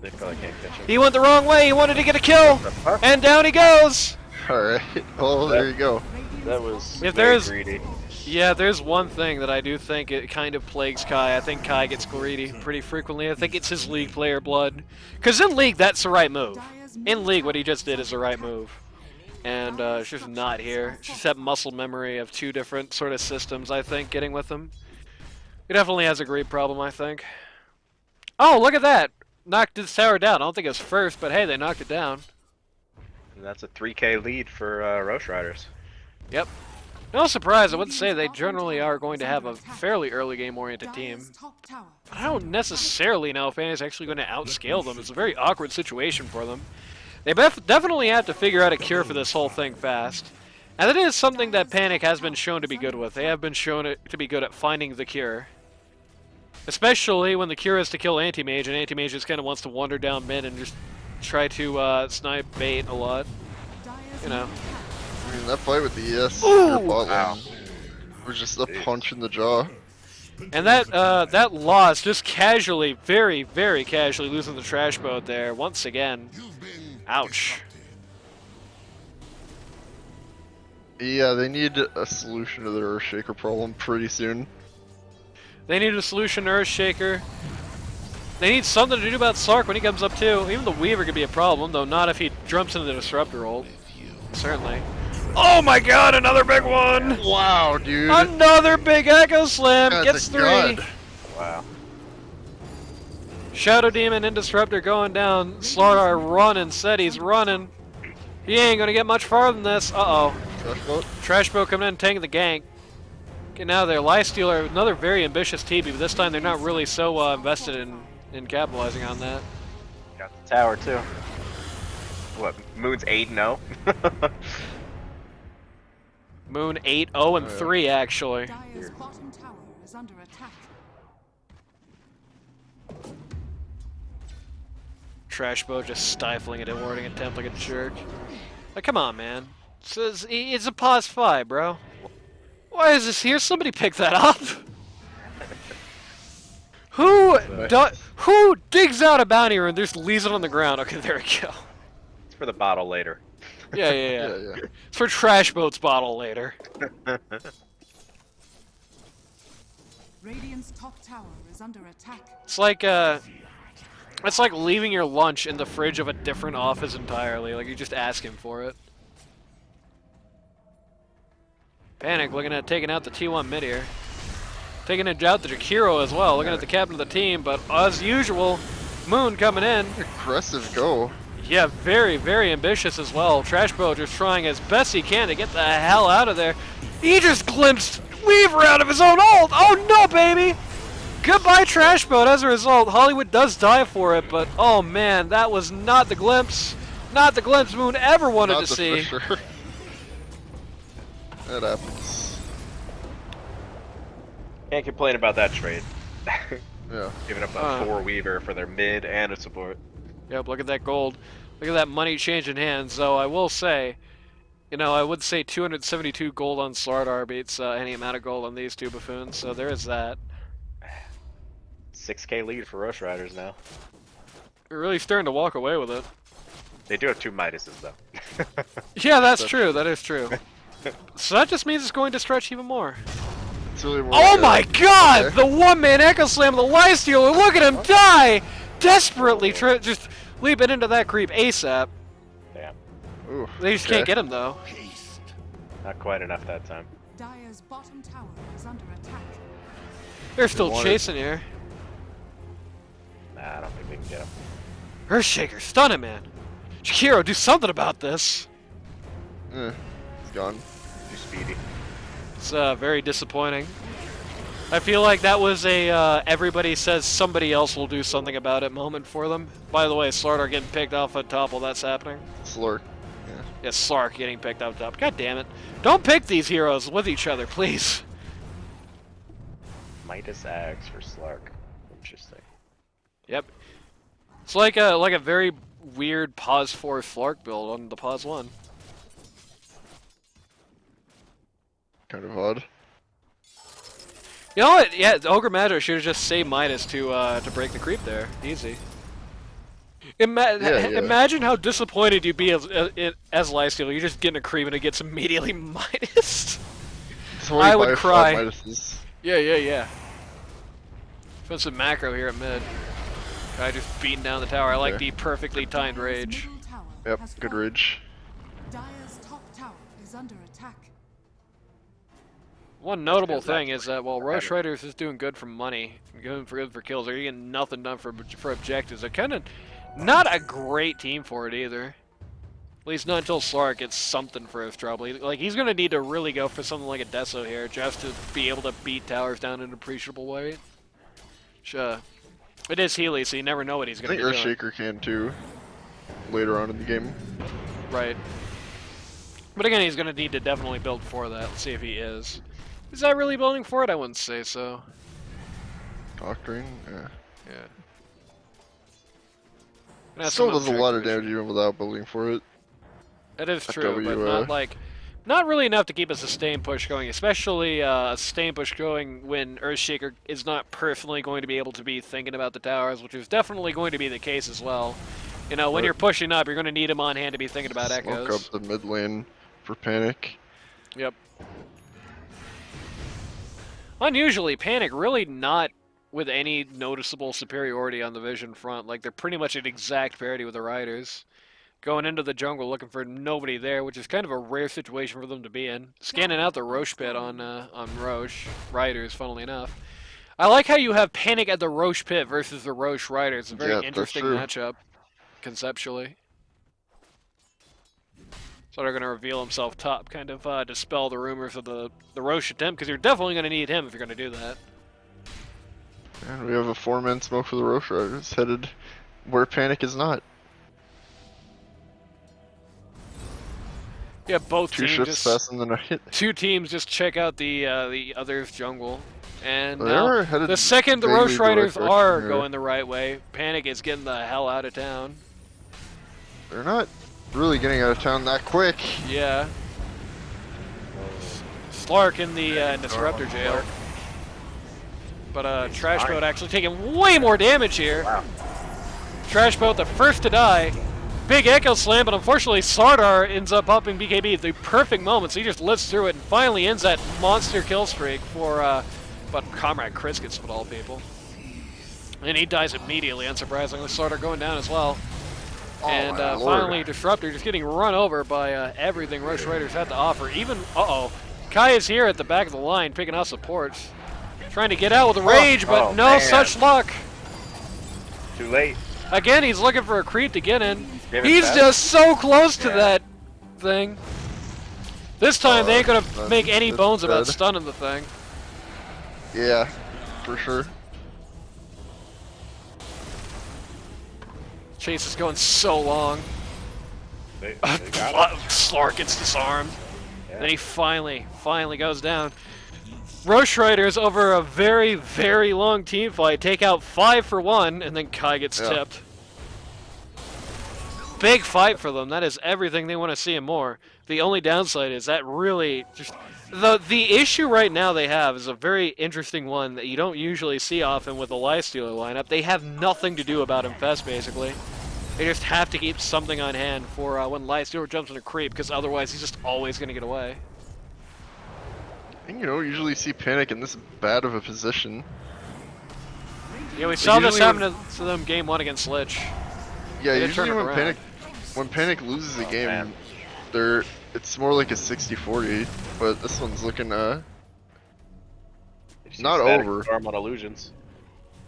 Speaker 4: They probably can't catch him.
Speaker 1: He went the wrong way. He wanted to get a kill,
Speaker 4: The fuck?
Speaker 1: and down he goes.
Speaker 3: Alright. Well, there you go.
Speaker 4: That was
Speaker 1: If
Speaker 4: very
Speaker 1: there's-
Speaker 4: greedy.
Speaker 1: Yeah, there's one thing that I do think it kind of plagues Kai. I think Kai gets greedy pretty frequently. I think it's his League player blood. Because in League, that's the right move. In League, what he just did is the right move. And it's just not here. It's just that muscle memory of two different sort of systems, I think, getting with him. He definitely has a great problem, I think. Oh, look at that! Knocked this tower down. I don't think it was first, but hey, they knocked it down.
Speaker 4: And that's a 3k lead for Rosh Ryders.
Speaker 1: Yep. No surprise, I would say they generally are going to have a fairly early game oriented team. But I don't necessarily know if Panic is actually going to outscale them. It's a very awkward situation for them. They definitely have to figure out a cure for this whole thing fast. And that is something that Panic has been shown to be good with. They have been shown to be good at finding the cure. Especially when the cure is to kill Anti-Mage, and Anti-Mage just kind of wants to wander down mid and just try to snipe bait a lot. You know.
Speaker 3: I mean, that fight with the ES
Speaker 1: Ooh!
Speaker 3: bot lane was just a punch in the jaw.
Speaker 1: And that loss, just casually, very, very casually losing the trash boat there once again. Ouch.
Speaker 3: Yeah, they need a solution to their Earthshaker problem pretty soon.
Speaker 1: They need a solution to Earthshaker. They need something to do about Sark when he comes up too. Even the Weaver could be a problem, though not if he jumps into the Disruptor ult. Certainly. Oh my god, another big one!
Speaker 3: Wow, dude.
Speaker 1: Another big Echo Slam!
Speaker 3: That's
Speaker 1: Gets
Speaker 3: a
Speaker 1: 3!
Speaker 3: god.
Speaker 4: Wow.
Speaker 1: Shadow Demon and Disruptor going down. Slardar running, said he's running. He ain't gonna get much farther than this. Uh-oh.
Speaker 3: Trash boat?
Speaker 1: Trash Boat coming in, tanking the gank. Getting out of there. Lifestealer, another very ambitious TP, but this time they're not really so invested in capitalizing on that.
Speaker 4: Got the tower too. What? Moon's 8-0.
Speaker 1: Moon 8-0-3 actually.
Speaker 2: Dire's bottom tower is under attack.
Speaker 1: Trash Boat just stifling it and warding attempt like a jerk. Like, come on, man. It's a pause 5, bro. Why is this here? Somebody pick that up. Who digs out a bounty and just leaves it on the ground? Okay, there we go.
Speaker 4: It's for the bottle later.
Speaker 1: Yeah.
Speaker 3: Yeah.
Speaker 1: It's for Trash Boat's bottle later.
Speaker 2: Radiant's top tower is under attack.
Speaker 1: It's like It's like leaving your lunch in the fridge of a different office entirely. Like, you just ask him for it. Panic looking at taking out the T1 mid here. Taking out the Jakiro as well, looking at the captain of the team, but as usual, Moon coming in.
Speaker 3: Aggressive go.
Speaker 1: Yeah, very, very ambitious as well. Trashbo just trying as best he can to get the hell out of there. He just glimpsed Weaver out of his own ult! Oh no, baby! Goodbye, Trashboat. As a result, Hollywood does die for it, but oh man, that was not the glimpse. Not the glimpse Moon ever wanted
Speaker 3: Not
Speaker 1: to
Speaker 3: the
Speaker 1: see.
Speaker 3: for sure. That happens.
Speaker 4: Can't complain about that trade.
Speaker 3: Yeah.
Speaker 4: Giving up a 4 Weaver for their mid and a support.
Speaker 1: Yep, look at that gold. Look at that money changing hands, though I will say, you know, I would say 272 gold on Slardar beats any amount of gold on these two buffoons, so there is that.
Speaker 4: 6k lead for Rosh Ryders now.
Speaker 1: We're really starting to walk away with it.
Speaker 4: They do have 2 Midases though.
Speaker 1: Yeah, that's true, that is true. So that just means it's going to stretch even more.
Speaker 3: It's really more
Speaker 1: Oh
Speaker 3: like
Speaker 1: my god!
Speaker 3: okay.
Speaker 1: The one-man Echo Slam, the Lifestealer, look at him die! Desperately just leaping into that creep ASAP.
Speaker 4: Damn.
Speaker 3: Ooh,
Speaker 1: They just
Speaker 3: okay.
Speaker 1: can't get him though.
Speaker 4: Not quite enough that time.
Speaker 2: Dire's bottom tower is under attack.
Speaker 1: They're still
Speaker 3: wanted-
Speaker 1: chasing here.
Speaker 4: Nah, I don't think they can get him.
Speaker 1: Earthshaker, stun him, man. Shakiro, do something about this.
Speaker 3: He's gone.
Speaker 4: Too speedy.
Speaker 1: It's very disappointing. I feel like that was a everybody says somebody else will do something about it moment for them. By the way, Slardar getting picked off at top while that's happening.
Speaker 3: Slurk. Yeah.
Speaker 1: Yeah, Slark getting picked up top. God damn it. Don't pick these heroes with each other, please.
Speaker 4: Midas Ags for Slark. Interesting.
Speaker 1: Yep. It's like a very weird pause 4 Slark build on the pause 1.
Speaker 3: Kind of odd.
Speaker 1: You know what? Yeah, Ogre Magic should have just saved Midas to break the creep there. Easy.
Speaker 3: Yeah.
Speaker 1: Imagine how disappointed you'd be as Lifestealer. You're just getting a creep and it gets immediately Midas.
Speaker 3: So
Speaker 1: I
Speaker 3: you
Speaker 1: would
Speaker 3: buy
Speaker 1: cry.
Speaker 3: 5 Midases.
Speaker 1: Yeah. Offensive macro here at mid. Guy just beating down the tower. I like
Speaker 3: Okay.
Speaker 1: the perfectly timed
Speaker 2: Dire's
Speaker 1: rage.
Speaker 2: middle tower
Speaker 3: Yep,
Speaker 2: has
Speaker 3: good
Speaker 2: fallen.
Speaker 3: rage.
Speaker 2: Dire's top tower is under attack.
Speaker 1: One notable
Speaker 4: Because that's
Speaker 1: thing is that while Rosh Ryders is doing good for money, good for kills, they're getting nothing done for objectives. They're kind of not a great team for it either. At least not until Slark gets something for his trouble. Like, he's going to need to really go for something like a Deso here just to be able to beat towers down in an appreciable way. Which, it is Healy, so you never know what he's
Speaker 3: I
Speaker 1: going
Speaker 3: think
Speaker 1: to be doing.
Speaker 3: Earthshaker can too. Later on in the game.
Speaker 1: Right. But again, he's going to need to definitely build for that. Let's see if he is. Is that really building for it? I wouldn't say so.
Speaker 3: Doctrine. Yeah.
Speaker 1: Yeah. That's
Speaker 3: Still
Speaker 1: some
Speaker 3: does a lot of
Speaker 1: objective
Speaker 3: damage even without building for it.
Speaker 1: That is
Speaker 3: A
Speaker 1: true, but
Speaker 3: W,
Speaker 1: not really enough to keep a sustained push going, especially a sustained push going when Earthshaker is not personally going to be able to be thinking about the towers, which is definitely going to be the case as well. You know, when
Speaker 3: Right.
Speaker 1: you're pushing up, you're going to need him on hand to be thinking about
Speaker 3: Smoke
Speaker 1: echoes.
Speaker 3: up the mid lane for Panic.
Speaker 1: Yep. Unusually, Panic really not with any noticeable superiority on the vision front. Like, they're pretty much at exact parity with the Riders. Going into the jungle looking for nobody there, which is kind of a rare situation for them to be in. Scanning out the Rosh pit on Rosh Ryders, funnily enough. I like how you have Panic at the Rosh pit versus the Rosh Ryders. It's a very
Speaker 3: Yeah, that's
Speaker 1: interesting
Speaker 3: true.
Speaker 1: matchup, conceptually. So they're going to reveal himself top, kind of dispel the rumors of the Rosh attempt, because you're definitely going to need him if you're going to do that.
Speaker 3: And we have a 4-man smoke for the Rosh Riders headed where Panic is not.
Speaker 1: Yeah, both
Speaker 3: 2
Speaker 1: teams
Speaker 3: shifts
Speaker 1: just
Speaker 3: fast in the night.
Speaker 1: two teams just check out the other's jungle, and
Speaker 3: They
Speaker 1: now
Speaker 3: were headed
Speaker 1: the second the
Speaker 3: vaguely
Speaker 1: Rosh
Speaker 3: the right
Speaker 1: Riders
Speaker 3: direction
Speaker 1: are
Speaker 3: here.
Speaker 1: going the right way, Panic is getting the hell out of town.
Speaker 3: They're not really getting out of town that quick.
Speaker 1: Yeah. Slark in the Disruptor jail. But Trash Boat actually taking way more damage here.
Speaker 4: Wow.
Speaker 1: Trash Boat the first to die. Big Echo Slam, but unfortunately Sardar ends up upping BKB at the perfect moment, so he just lives through it and finally ends that monster kill streak for, but Comrade Chris gets of all people. And he dies immediately, unsurprisingly. Slaughter going down as well.
Speaker 3: Oh,
Speaker 1: And
Speaker 3: my Lord.
Speaker 1: finally, Disruptor just getting run over by everything Rosh Ryders had to offer. Even, Kai is here at the back of the line picking out supports. Trying to get out with a rage, but
Speaker 4: Oh,
Speaker 1: no
Speaker 4: man.
Speaker 1: such luck.
Speaker 4: Too late.
Speaker 1: Again, he's looking for a creep to get in.
Speaker 4: Give it
Speaker 1: He's
Speaker 4: back.
Speaker 1: just so close to
Speaker 4: Yeah.
Speaker 1: that thing. This time, they ain't gonna
Speaker 3: that's-
Speaker 1: make any
Speaker 3: that's
Speaker 1: bones about
Speaker 3: dead.
Speaker 1: stunning the thing.
Speaker 3: Yeah, for sure.
Speaker 1: Chase is going so long.
Speaker 4: They got it.
Speaker 1: Slark gets disarmed.
Speaker 4: Yeah.
Speaker 1: Then he finally goes down. Rosh Ryders, over a very, very long team fight, take out 5 for 1, and then Kai gets
Speaker 3: Yeah.
Speaker 1: tipped. Big fight for them. That is everything they want to see and more. The only downside is that really just the issue right now they have is a very interesting one that you don't usually see often with the Lifestealer lineup. They have nothing to do about Infest, basically. They just have to keep something on hand for when Lifestealer jumps in a creep, because otherwise he's just always going to get away.
Speaker 3: And you don't usually see Panic in this bad of a position.
Speaker 1: Yeah, we saw this
Speaker 3: usually
Speaker 1: happen to them game 1 against Lich.
Speaker 3: Yeah,
Speaker 1: They
Speaker 3: usually
Speaker 1: turn it
Speaker 3: when Panic loses a game,
Speaker 4: man.
Speaker 3: it's more like a 60-40, but this one's looking
Speaker 4: Did you see
Speaker 3: not
Speaker 4: Static
Speaker 3: over.
Speaker 4: Storm on illusions.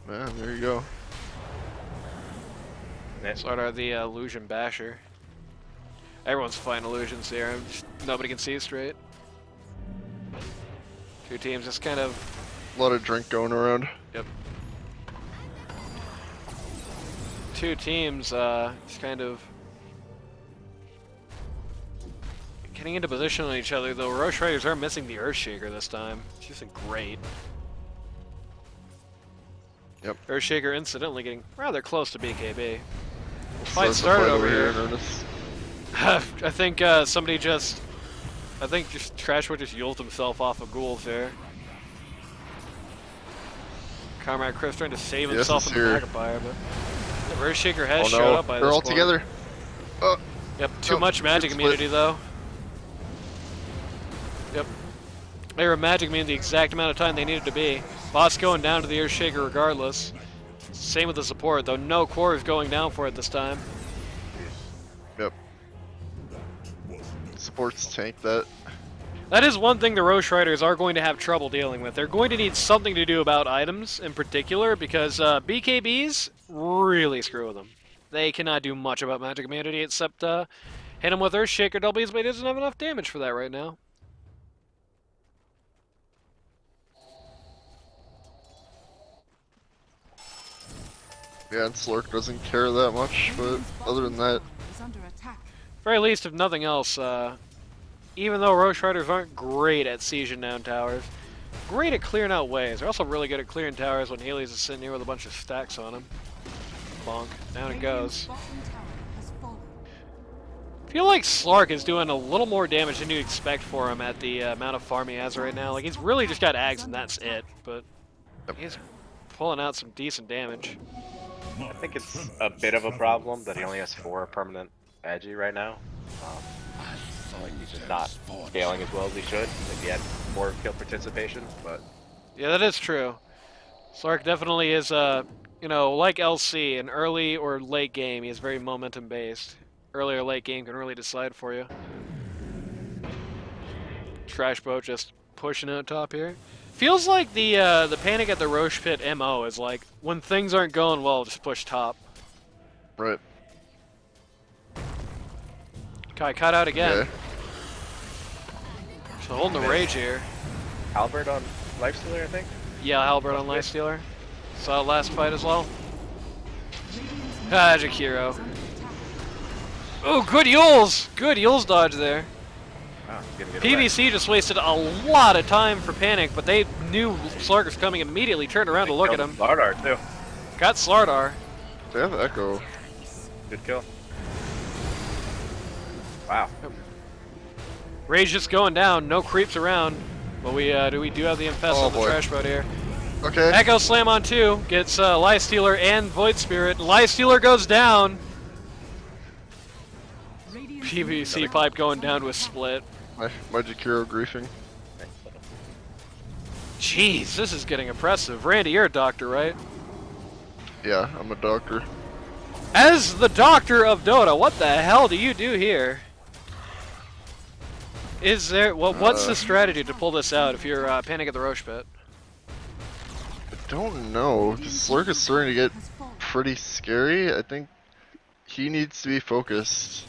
Speaker 3: man, there you go.
Speaker 1: Sort of the illusion basher. Everyone's fighting illusions here. Nobody can see straight. Two teams just kind of.
Speaker 3: A lot of drink going around.
Speaker 1: Yep. Two teams just kind of getting into position on each other, though Rosh Ryders are missing the Earthshaker this time. She's isn't great.
Speaker 3: Yep.
Speaker 1: Earthshaker incidentally getting rather close to BKB.
Speaker 3: So
Speaker 1: Fight
Speaker 3: that's the
Speaker 1: started
Speaker 3: fight
Speaker 1: over
Speaker 3: in
Speaker 1: here.
Speaker 3: earnest.
Speaker 1: I think somebody just... I think just Trashwood just yuled himself off of ghouls there. Comrade Chris trying to save
Speaker 3: Yes,
Speaker 1: himself
Speaker 3: it's
Speaker 1: in the
Speaker 3: here.
Speaker 1: Magnifier, but the Earthshaker has
Speaker 3: Oh
Speaker 1: showed
Speaker 3: no,
Speaker 1: up by
Speaker 3: they're
Speaker 1: this
Speaker 3: all
Speaker 1: point.
Speaker 3: together.
Speaker 1: Yep, too
Speaker 3: Oh,
Speaker 1: much magic
Speaker 3: good split.
Speaker 1: immunity though. Yep. They were magic immune the exact amount of time they needed to be. Boss going down to the Earthshaker regardless. Same with the support, though no core is going down for it this time.
Speaker 3: Yep. Supports tank that.
Speaker 1: That is one thing the Rosh Ryders are going to have trouble dealing with. They're going to need something to do about items in particular, because BKBs really screw with them. They cannot do much about magic immunity except hit him with Earthshaker W's, but he doesn't have enough damage for that right now.
Speaker 3: Yeah, and Slurk doesn't care that much, but other than that,
Speaker 2: Is under attack.
Speaker 1: Very least, if nothing else, even though Rosh Ryders aren't great at sieging down towers, great at clearing out waves. They're also really good at clearing towers when Healy's is sitting here with a bunch of stacks on him. Bonk. Down it goes.
Speaker 2: Radiant's bottom tower has fallen.
Speaker 1: I feel like Slark is doing a little more damage than you'd expect for him at the amount of farm he has right now. Like, he's really just got Ags and that's it, but he's pulling out some decent damage.
Speaker 4: I think it's a bit of a problem that he only has 4 permanent Agi right now. Like he's just not scaling as well as he should. If he had more kill participation, but
Speaker 1: Yeah, that is true. Slark definitely is, you know, like LC, an early or late game, he is very momentum based. Early or late game can really decide for you. Trash Boat just pushing out top here. Feels like the Panic at the Roche Pit MO is like, when things aren't going well, just push top.
Speaker 3: right.
Speaker 1: Kai cut out again.
Speaker 3: Okay.
Speaker 1: So holding the rage here.
Speaker 4: Albert on Lifestealer, I think.
Speaker 1: Yeah, Halberd on Lifestealer. Saw it last fight as well. Ah, Jakiro. Oh, good Yules! Good Yules dodge there.
Speaker 4: Wow, he's gonna get away.
Speaker 1: PVC just wasted a lot of time for Panic, but they knew Slark was coming immediately, turned around to look at him.
Speaker 4: Lardar too.
Speaker 1: Got Slardar.
Speaker 3: They have Echo.
Speaker 4: Good kill. Wow.
Speaker 1: Rage just going down, no creeps around. But we do have the Infest
Speaker 3: Oh,
Speaker 1: on the
Speaker 3: boy.
Speaker 1: trash boat here.
Speaker 3: Okay.
Speaker 1: Echo Slam on 2, gets Lifestealer and Void Spirit. Lifestealer goes down.
Speaker 2: Radiant's
Speaker 1: PVC pipe going down to a split.
Speaker 3: My Jakiro griefing.
Speaker 1: Jeez, this is getting impressive. Randy, you're a doctor, right?
Speaker 3: Yeah, I'm a doctor.
Speaker 1: As the doctor of Dota, what the hell do you do here? Is there what's the strategy to pull this out if you're Panic at the Rosh Pit?
Speaker 3: I don't know. The Slurk is starting to get pretty scary. I think he needs to be focused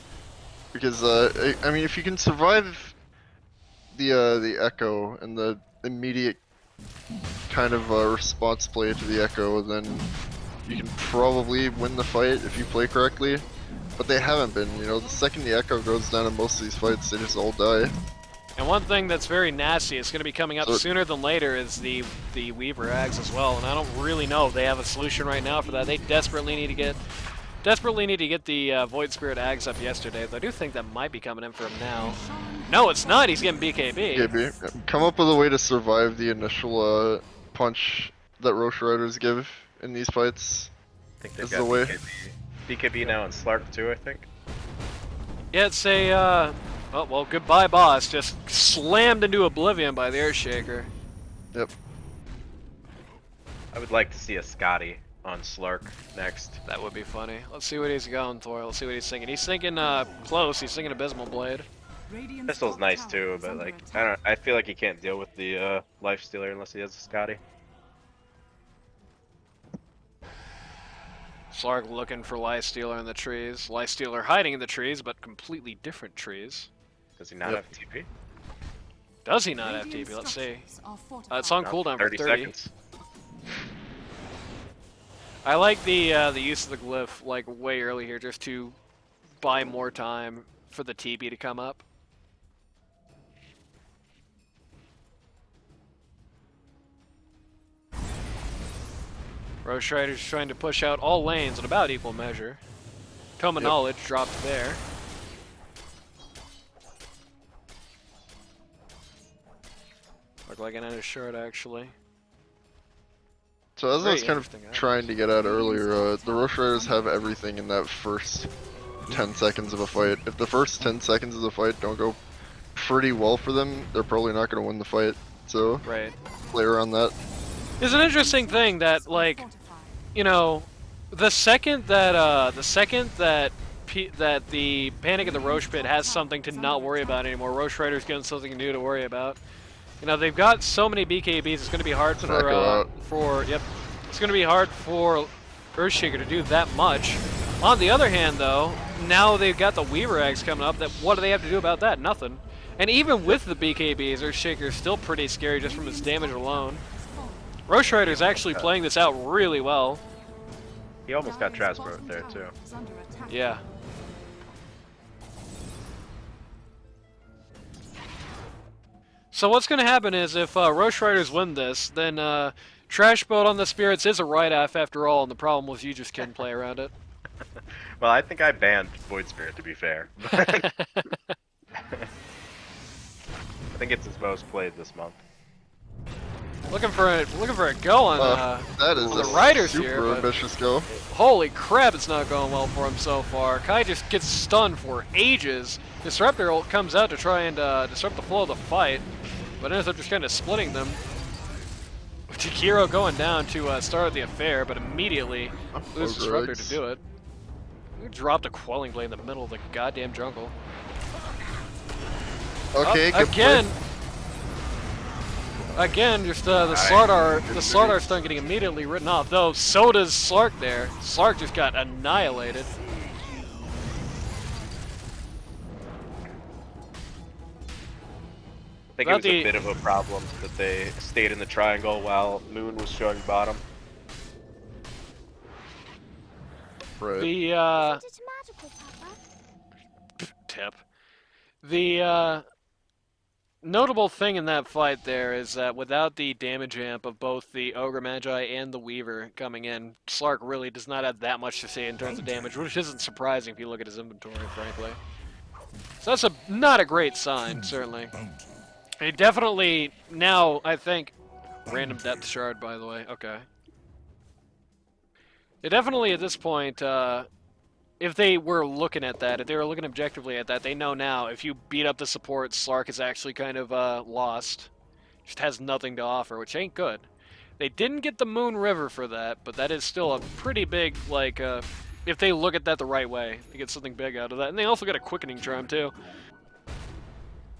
Speaker 3: because I mean, if you can survive the echo and the immediate kind of response play to the echo, then you can probably win the fight if you play correctly. But they haven't been. You know, the second the echo goes down in most of these fights, they just all die.
Speaker 1: And one thing that's very nasty, it's going to be coming up sooner than later, is the Weaver Ags as well. And I don't really know if they have a solution right now for that. They desperately need to get the Void Spirit Ags up yesterday. But I do think that might be coming in for him now. No, it's not. He's getting BKB.
Speaker 3: BKB. Come up with a way to survive the initial punch that Rosh Ryders give in these fights.
Speaker 4: I think they've
Speaker 3: Is
Speaker 4: got
Speaker 3: the way.
Speaker 4: BKB now and Slark too, I think.
Speaker 1: Yeah, it's a, oh, well, goodbye, boss. Just slammed into oblivion by the Earthshaker.
Speaker 3: Yep.
Speaker 4: I would like to see a Scotty on Slark next.
Speaker 1: That would be funny. Let's see what he's going for. Let's see what he's thinking. He's thinking, close. He's thinking Abysmal Blade.
Speaker 4: Pistol's nice too, but like, I feel like he can't deal with the Life Stealer unless he has a Scotty.
Speaker 1: Slark looking for Lifestealer in the trees. Lifestealer hiding in the trees, but completely different trees.
Speaker 4: Does he not have TP?
Speaker 1: Does he not have TP? Let's see. It's on cooldown for 30
Speaker 4: seconds.
Speaker 1: I like the use of the glyph like way early here, just to buy more time for the TP to come up. Rosh Ryders trying to push out all lanes in about equal measure. Tome of Knowledge dropped there. Looked like an end short actually.
Speaker 3: So as I was kind of trying to get at earlier, the Rosh Ryders have everything in that first 10 seconds of a fight. If the first 10 seconds of the fight don't go pretty well for them, they're probably not going to win the fight. So play around that.
Speaker 1: It's an interesting thing that, like, you know, the second that the Panic at the Rosh Pit has something to not worry about anymore, Rosh Ryders getting something new to worry about. You know, they've got so many BKBs. It's going to be hard it's going to be hard for Earthshaker to do that much. On the other hand, though, now they've got the Weaver Eggs coming up. That what do they have to do about that? Nothing. And even with the BKBs, Earthshaker is still pretty scary just from its damage alone. Rosh Ryders actually playing this out really well.
Speaker 4: He almost got Trasbro there too.
Speaker 1: Yeah. So what's going to happen is if Rosh Ryders win this, then Trash Boat on the Spirits is a write-off after all, and the problem was you just couldn't play around it.
Speaker 4: Well, I think I banned Void Spirit to be fair. I think it's his most played this month.
Speaker 1: Looking for a go on
Speaker 3: that is
Speaker 1: the
Speaker 3: a
Speaker 1: Riders
Speaker 3: super
Speaker 1: here.
Speaker 3: ambitious go.
Speaker 1: Holy crap, it's not going well for him so far. Kai just gets stunned for ages. Disruptor comes out to try and disrupt the flow of the fight, but ends up just kind of splitting them. Takiro going down to start the affair, but immediately loses Disruptor to do it. He dropped a Quelling Blade in the middle of the goddamn jungle.
Speaker 3: Okay, good
Speaker 1: again.
Speaker 3: play.
Speaker 1: Again, just the Slardar stun getting immediately written off, though so does Slark there. Slark just got annihilated.
Speaker 4: I think it was a bit of a problem that they stayed in the triangle while Moon was showing bottom.
Speaker 3: Right.
Speaker 1: The tip. The notable thing in that fight there is that without the damage amp of both the Ogre Magi and the Weaver coming in, Slark really does not have that much to say in terms of damage, which isn't surprising if you look at his inventory, frankly. So that's not a great sign, certainly. He definitely, now, I think... Random depth shard, by the way. Okay. They definitely, at this point, if they were looking at that, if they were looking objectively at that, they know now if you beat up the support, Slark is actually kind of lost. Just has nothing to offer, which ain't good. They didn't get the Moon River for that, but that is still a pretty big, like, if they look at that the right way, they get something big out of that. And they also got a Quickening Charm, too.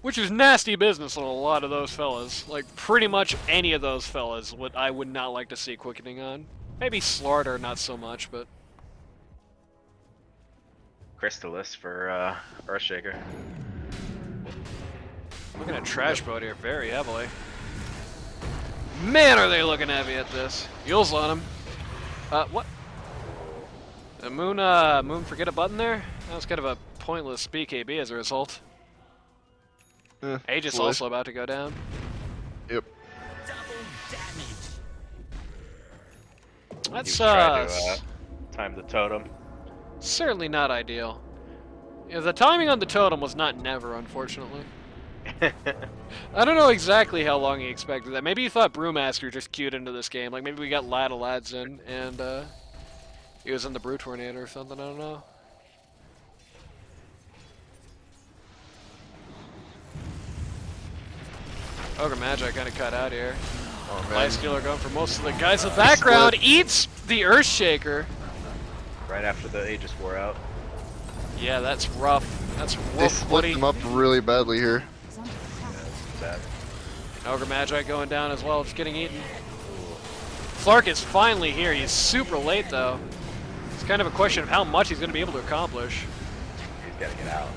Speaker 1: Which is nasty business on a lot of those fellas. Like, pretty much any of those fellas I would not like to see Quickening on. Maybe Slaughter, not so much, but...
Speaker 4: Crystallis for Earthshaker.
Speaker 1: Looking at Trash Boat here very heavily. Man, are they looking heavy at this. Heals on him. What? The Moon forget a button there? That was kind of a pointless BKB as a result. Aegis also about to go down.
Speaker 3: Yep.
Speaker 1: That's
Speaker 4: Try to time the totem.
Speaker 1: certainly not ideal. Yeah, the timing on the totem was not never, unfortunately. I don't know exactly how long he expected that. Maybe he thought Brewmaster just queued into this game. Like maybe we got Lad of Lads in and he was in the Brew Tornado or something, I don't know. Ogre Magi kind of cut out here.
Speaker 3: Oh, man.
Speaker 1: Lifestealer going for most of the guys in the background. Eats the Earthshaker.
Speaker 4: Right after the Aegis wore out.
Speaker 1: Yeah, that's rough. That's
Speaker 3: They
Speaker 1: rough,
Speaker 3: split
Speaker 1: buddy.
Speaker 3: them up really badly here.
Speaker 4: Sad.
Speaker 1: Ogre Magi going down as well, just getting eaten. Flark is finally here. He's super late, though. It's kind of a question of how much he's going to be able to accomplish.
Speaker 4: He's gotta get out.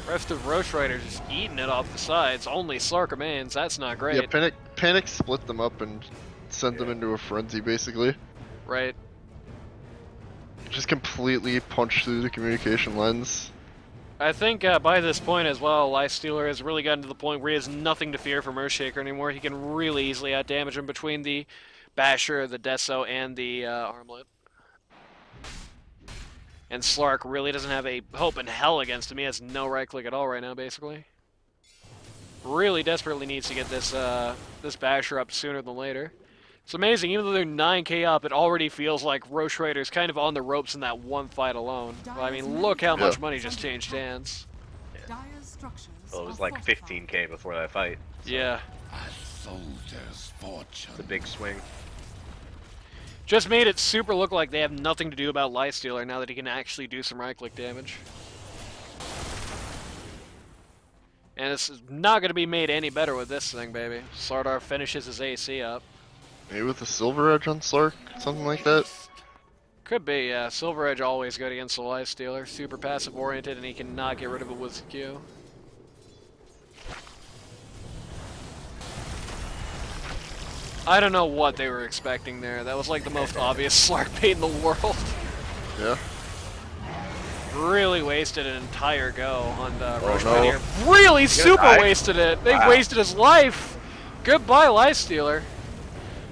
Speaker 1: Rest of Rosh Ryders just eating it off the sides. Only Slark remains. That's not great.
Speaker 3: Yeah, Panic split them up and sent them into a frenzy, basically.
Speaker 1: Right.
Speaker 3: Just completely punched through the communication lens.
Speaker 1: I think by this point as well, Lifestealer has really gotten to the point where he has nothing to fear from Earthshaker anymore. He can really easily outdamage him between the Basher, the Deso, and the Armlet. And Slark really doesn't have a hope in hell against him. He has no right click at all right now, basically. Really desperately needs to get this this Basher up sooner than later. It's amazing, even though they're 9k up, it already feels like Rosh Ryders kind of on the ropes in that one fight alone. Well, I mean, look how much money just changed hands.
Speaker 4: Well, it was like 15k before that fight. So
Speaker 1: Yeah.
Speaker 4: it's a big swing.
Speaker 1: Just made it super look like they have nothing to do about Lifestealer now that he can actually do some right-click damage. And it's not going to be made any better with this thing, baby. Sardar finishes his AC up.
Speaker 3: Maybe with a Silver Edge on Slark? Something like that?
Speaker 1: Could be, yeah. Silver Edge always good against the Lifestealer. Super passive-oriented, and he cannot get rid of it with Q. I don't know what they were expecting there. That was like the most obvious Slark bait in the world.
Speaker 3: Yeah.
Speaker 1: Really wasted an entire go on Rosh
Speaker 3: no.
Speaker 1: Ryders. Really super
Speaker 4: die.
Speaker 1: wasted it. They
Speaker 4: Wow.
Speaker 1: wasted his life. Goodbye, Lifestealer.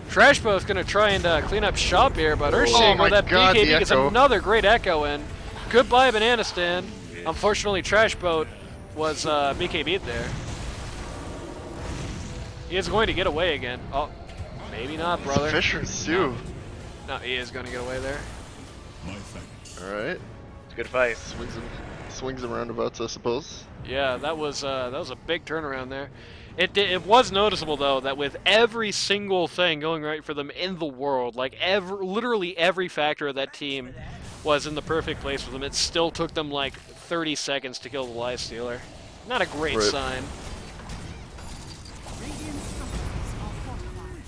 Speaker 1: Trashbo's gonna try and clean up shop here, but Earthshaker
Speaker 3: my
Speaker 1: with that
Speaker 3: God,
Speaker 1: BKB
Speaker 3: the
Speaker 1: gets
Speaker 3: echo.
Speaker 1: another great echo in. Goodbye, Banana Stand. Unfortunately, Trashboat was BKB'd there. He is going to get away again. Oh, maybe not, brother.
Speaker 3: Fishers too.
Speaker 1: No, he is going to get away there.
Speaker 3: Alright.
Speaker 4: It's a good fight.
Speaker 3: Swings and roundabouts, I suppose.
Speaker 1: Yeah, that was a big turnaround there. It was noticeable though that with every single thing going right for them in the world, like literally every factor of that team was in the perfect place for them. It still took them like 30 seconds to kill the Lifestealer. Not a great sign.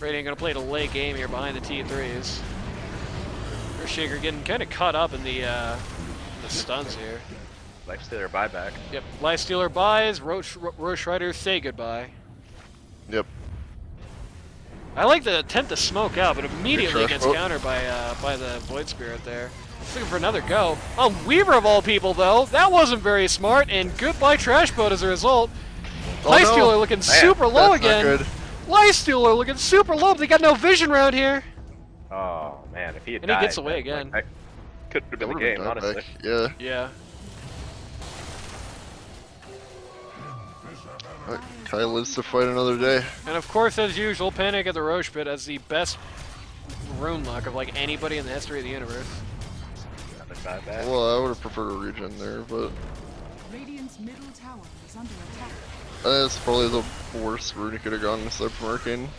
Speaker 1: Radiant gonna play the late game here behind the T3s. Earthshaker getting kind of caught up in the stuns here.
Speaker 4: Lifestealer buyback.
Speaker 1: Yep, Lifestealer buys, Rosh Ryders say goodbye.
Speaker 3: Yep.
Speaker 1: I like the attempt to smoke out, but immediately
Speaker 3: Good
Speaker 1: gets
Speaker 3: trash.
Speaker 1: countered by the Void Spirit there. Looking for another go. Oh, Weaver of all people, though. That wasn't very smart, and goodbye Trash Boat as a result.
Speaker 3: Oh,
Speaker 1: Lifestealer
Speaker 3: no.
Speaker 1: looking super low
Speaker 3: That's not
Speaker 1: again.
Speaker 3: good.
Speaker 1: Lifestealer looking super low, but they got no vision around here.
Speaker 4: Oh man, if he had
Speaker 1: And he
Speaker 4: died,
Speaker 1: gets away
Speaker 4: then,
Speaker 1: again.
Speaker 4: Like, could have been the
Speaker 3: Would've
Speaker 4: game,
Speaker 3: been
Speaker 4: honestly.
Speaker 3: back. Yeah.
Speaker 1: Yeah.
Speaker 3: Kai lives to fight another day.
Speaker 1: And of course, as usual, Panic at the Roche Pit has the best rune luck of like anybody in the history of the universe.
Speaker 4: Nothing buyback.
Speaker 3: Well, I would have preferred a regen there, but
Speaker 2: Radiant's middle tower is under attack.
Speaker 3: that's probably the worst rune he could have gone aside from Arcane.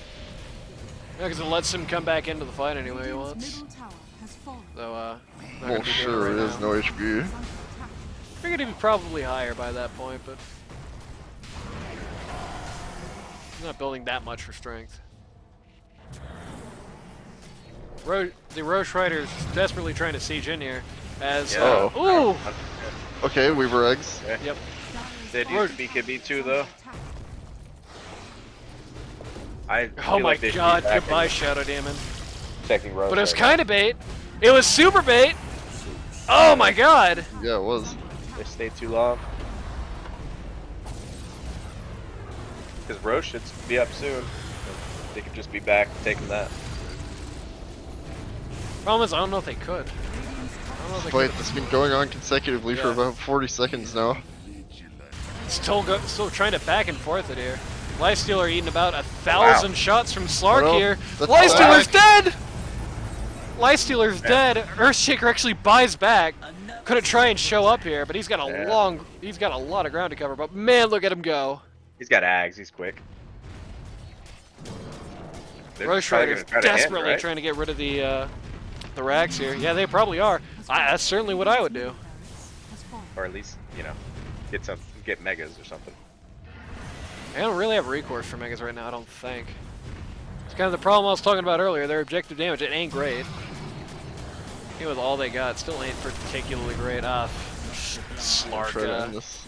Speaker 1: Because it lets him come back into the fight anyway he
Speaker 2: Radiant's
Speaker 1: wants.
Speaker 2: middle tower has fallen.
Speaker 1: So, not
Speaker 3: Well,
Speaker 1: gonna be doing
Speaker 3: sure,
Speaker 1: it
Speaker 3: it
Speaker 1: right
Speaker 3: is
Speaker 1: now.
Speaker 3: no HP.
Speaker 2: Is under attack.
Speaker 1: Figured he'd be probably higher by that point, but he's not building that much for strength. The Rosh Ryders desperately trying to siege in here, as
Speaker 4: Yeah.
Speaker 1: ooh,
Speaker 3: Okay, Weaver eggs.
Speaker 4: Okay.
Speaker 1: yep.
Speaker 4: They'd use BKB too, though. I
Speaker 1: Oh
Speaker 4: feel
Speaker 1: my
Speaker 4: like they should be
Speaker 1: God,
Speaker 4: back
Speaker 1: goodbye
Speaker 4: in
Speaker 1: Shadow Demon.
Speaker 4: checking rows.
Speaker 1: But it was
Speaker 4: right
Speaker 1: kind of bait. It was super bait. Oh my God.
Speaker 3: Yeah, it was.
Speaker 4: now. They stayed too long. Because Roche should be up soon. They could just be back taking that.
Speaker 1: Problem is, I don't know if they could. I don't know if they
Speaker 3: Fight
Speaker 1: could.
Speaker 3: that's been going on consecutively for
Speaker 1: Yeah.
Speaker 3: about 40 seconds now.
Speaker 1: Still trying to back and forth it here. Lifestealer eating about 1,000 shots from Slark
Speaker 3: Oh no,
Speaker 1: here.
Speaker 3: that's
Speaker 1: Lifestealer's
Speaker 3: back.
Speaker 1: dead! Lifestealer's dead. Earthshaker actually buys back. Couldn't try and show up here, but he's got a lot of ground to cover. But man, look at him go.
Speaker 4: He's got Ags, he's quick. They're
Speaker 1: Rosh
Speaker 4: probably
Speaker 1: Ryders
Speaker 4: gonna try to end,
Speaker 1: desperately
Speaker 4: right?
Speaker 1: trying to get rid of the rags here. Yeah, they probably are. That's certainly what I would do.
Speaker 2: Has fallen.
Speaker 4: Or at least, you know, get megas or something.
Speaker 1: They don't really have recourse for Megas right now, I don't think. It's kind of the problem I was talking about earlier. Their objective damage, it ain't great. Even with all they got, still ain't particularly great. Slark.
Speaker 3: Try to end this.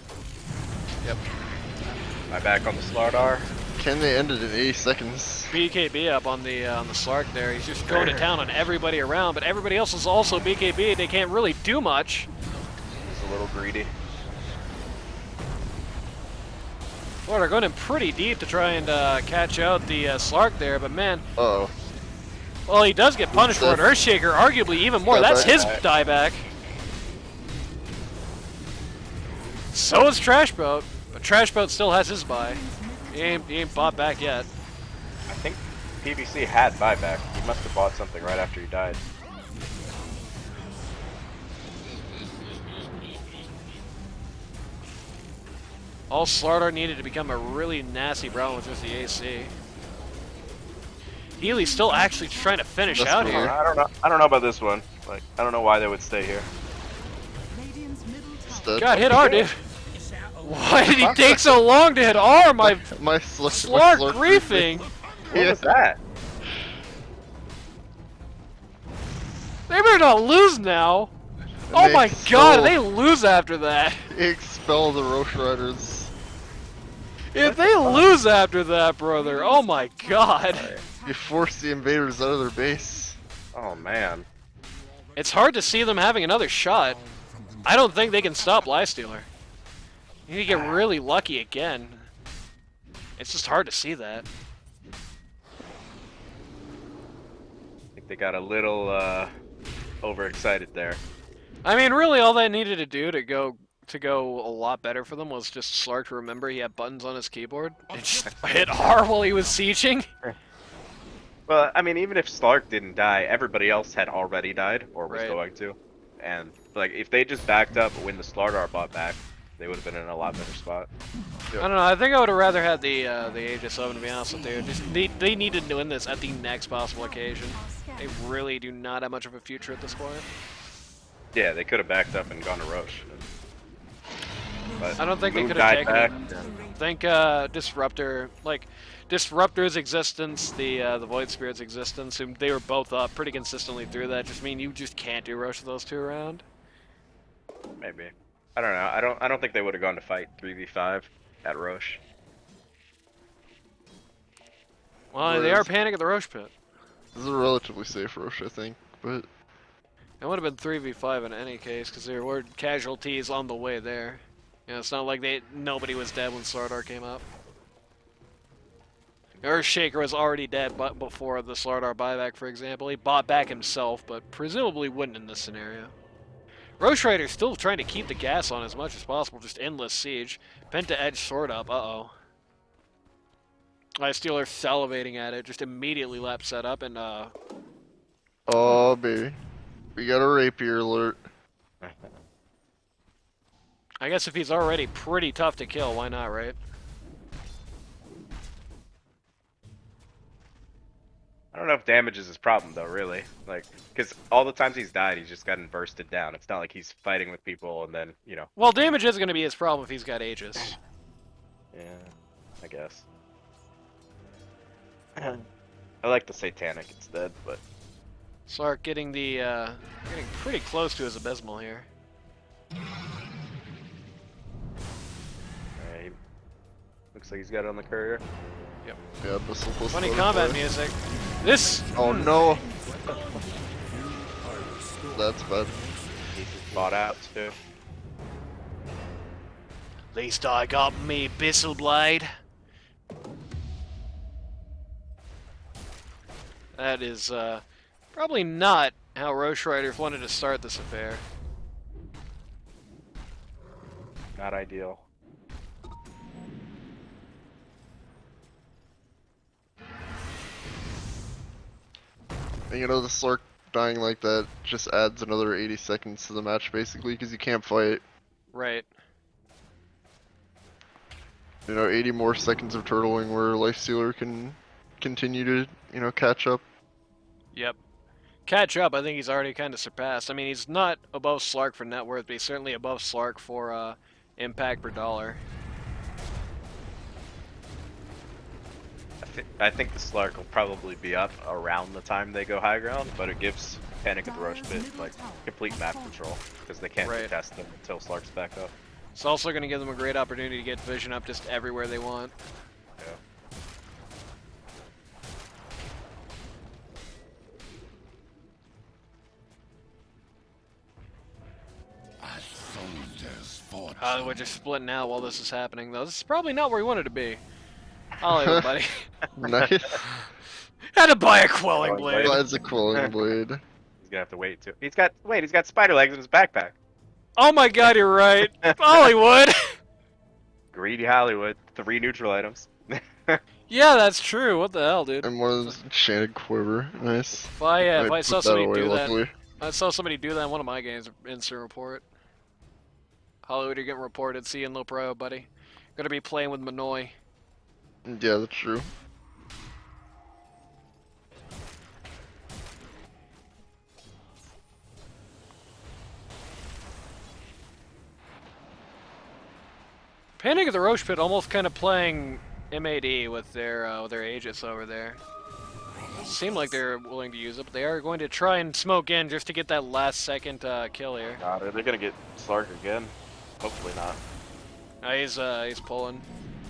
Speaker 1: Yep.
Speaker 4: My back on the Slardar.
Speaker 3: Can they end it in 80 seconds?
Speaker 1: BKB up on the Slark there. He's just going to town on everybody around, but everybody else is also BKB. They can't really do much.
Speaker 4: He's a little greedy.
Speaker 1: Well, they're going in pretty deep to try and catch out the Slark there, but man,
Speaker 3: Uh-oh.
Speaker 1: well, he does get punished for it. Earthshaker, arguably even more. That's his dieback. So is Trashboat, but Trashboat still has his buy. He ain't bought back yet.
Speaker 4: I think PVC had buyback. He must have bought something right after he died.
Speaker 1: All Slardar needed to become a really nasty problem was just the AC. Healy's still actually trying to finish
Speaker 3: That's
Speaker 1: out
Speaker 3: weird.
Speaker 1: here.
Speaker 4: I don't know about this one. Like, I don't know why they would stay here.
Speaker 2: Radiant's middle
Speaker 3: It's
Speaker 2: tower.
Speaker 3: dead.
Speaker 1: God, hit R, dude. Why did he take so long to hit R? My
Speaker 3: My
Speaker 1: Slark griefing.
Speaker 4: What was that?
Speaker 1: They better not lose now. Oh
Speaker 3: They
Speaker 1: my God,
Speaker 3: expelled-
Speaker 1: they lose after that.
Speaker 3: Expel the Rosh Ryders.
Speaker 1: If they lose after that, brother, oh my God.
Speaker 3: You force the invaders out of their base.
Speaker 4: Oh man.
Speaker 1: It's hard to see them having another shot. I don't think they can stop Lifestealer. You need to get really lucky again. It's just hard to see that.
Speaker 4: I think they got a little overexcited there.
Speaker 1: I mean, really, all they needed to do to go a lot better for them was just Slark to remember he had buttons on his keyboard and just hit R while he was sieging.
Speaker 4: Well, I mean, even if Slark didn't die, everybody else had already died or was
Speaker 1: Right.
Speaker 4: going to. And like, if they just backed up when the Slardar bought back, they would have been in a lot better spot.
Speaker 1: I don't know. I think I would have rather had the Aegis 7, to be honest with you. Just they needed to win this at the next possible occasion. They really do not have much of a future at this point.
Speaker 4: Yeah, they could have backed up and gone to Roche. But
Speaker 1: I don't think they
Speaker 4: Moon
Speaker 1: could have
Speaker 4: died
Speaker 1: taken
Speaker 4: back.
Speaker 1: it. I think Disruptor's existence, the Void Spirit's existence, they were both up pretty consistently through that. Just mean you just can't do Roche with those two around.
Speaker 4: Maybe. I don't know. I don't think they would have gone to fight 3v5 at Roche.
Speaker 1: Well, they are panic at the Roche pit.
Speaker 3: This is a relatively safe Rosh, I think, but
Speaker 1: It would have been 3v5 in any case, because there were casualties on the way there. You know, it's not like nobody was dead when Slardar came up. Earthshaker was already dead but before the Slardar buyback, for example. He bought back himself, but presumably wouldn't in this scenario. Rosh Ryders still trying to keep the gas on as much as possible, just endless siege. Penta Edge sword up, uh-oh. Steeler salivating at it, just immediately lap set up, and
Speaker 3: oh baby, we got a rapier alert.
Speaker 1: I guess if he's already pretty tough to kill, why not, right?
Speaker 4: I don't know if damage is his problem though, really. Like, because all the times he's died, he's just gotten bursted down. It's not like he's fighting with people and then, you know.
Speaker 1: Well, damage is going to be his problem if he's got Aegis.
Speaker 4: Yeah, I guess. I like the Satanic instead, but
Speaker 1: Slark getting the getting pretty close to his abysmal here.
Speaker 4: he looks like he's got it on the courier.
Speaker 1: Yep.
Speaker 3: Yeah, Abyssal plus
Speaker 1: Funny
Speaker 3: butterfly.
Speaker 1: combat music. This.
Speaker 3: Oh no! That's bad.
Speaker 4: He's bought out too.
Speaker 1: At least I got me Abyssal Blade. That is probably not how Rosh Ryders wanted to start this affair.
Speaker 4: Not ideal.
Speaker 3: And you know, the Slark dying like that just adds another 80 seconds to the match, basically, because you can't fight.
Speaker 1: Right.
Speaker 3: You know, 80 more seconds of turtling where Lifestealer can continue to, you know, catch up.
Speaker 1: Yep. Catch up, I think he's already kind of surpassed. I mean, he's not above Slark for net worth, but he's certainly above Slark for impact per dollar.
Speaker 4: I think the Slark will probably be up around the time they go high ground, but it gives Panic at the Rosh Pit like complete map control because they can't
Speaker 1: Right.
Speaker 4: contest them until Slark's back up.
Speaker 1: It's also going to give them a great opportunity to get vision up just everywhere they want.
Speaker 4: Yeah.
Speaker 5: A soldier's fortune.
Speaker 1: We're just splitting out while this is happening, though. This is probably not where we wanted to be. I'll everybody.
Speaker 3: Nice.
Speaker 1: Had to buy a quelling
Speaker 4: Quelling
Speaker 1: blade.
Speaker 4: blade.
Speaker 3: That's a quelling blade.
Speaker 4: He's gonna have to wait too. He's got spider legs in his backpack.
Speaker 1: Oh my god, you're right. Hollywood.
Speaker 4: Greedy Hollywood. 3 neutral items.
Speaker 1: Yeah, that's true. What the hell, dude?
Speaker 3: And one of those enchanted quiver. Nice.
Speaker 1: If I
Speaker 3: put
Speaker 1: saw
Speaker 3: that
Speaker 1: somebody
Speaker 3: away,
Speaker 1: do that,
Speaker 3: luckily.
Speaker 1: I saw somebody do that in one of my games. Instant report. Hollywood, you're getting reported. See you in low pro, buddy. Gonna be playing with Manoy.
Speaker 3: Yeah, that's true.
Speaker 1: Panic at the Rosh Pit almost kind of playing MAD with their Aegis over there. Seem like they're willing to use it, but they are going to try and smoke in just to get that last second kill here.
Speaker 4: God, are they gonna get Slark again? Hopefully not.
Speaker 1: He's pulling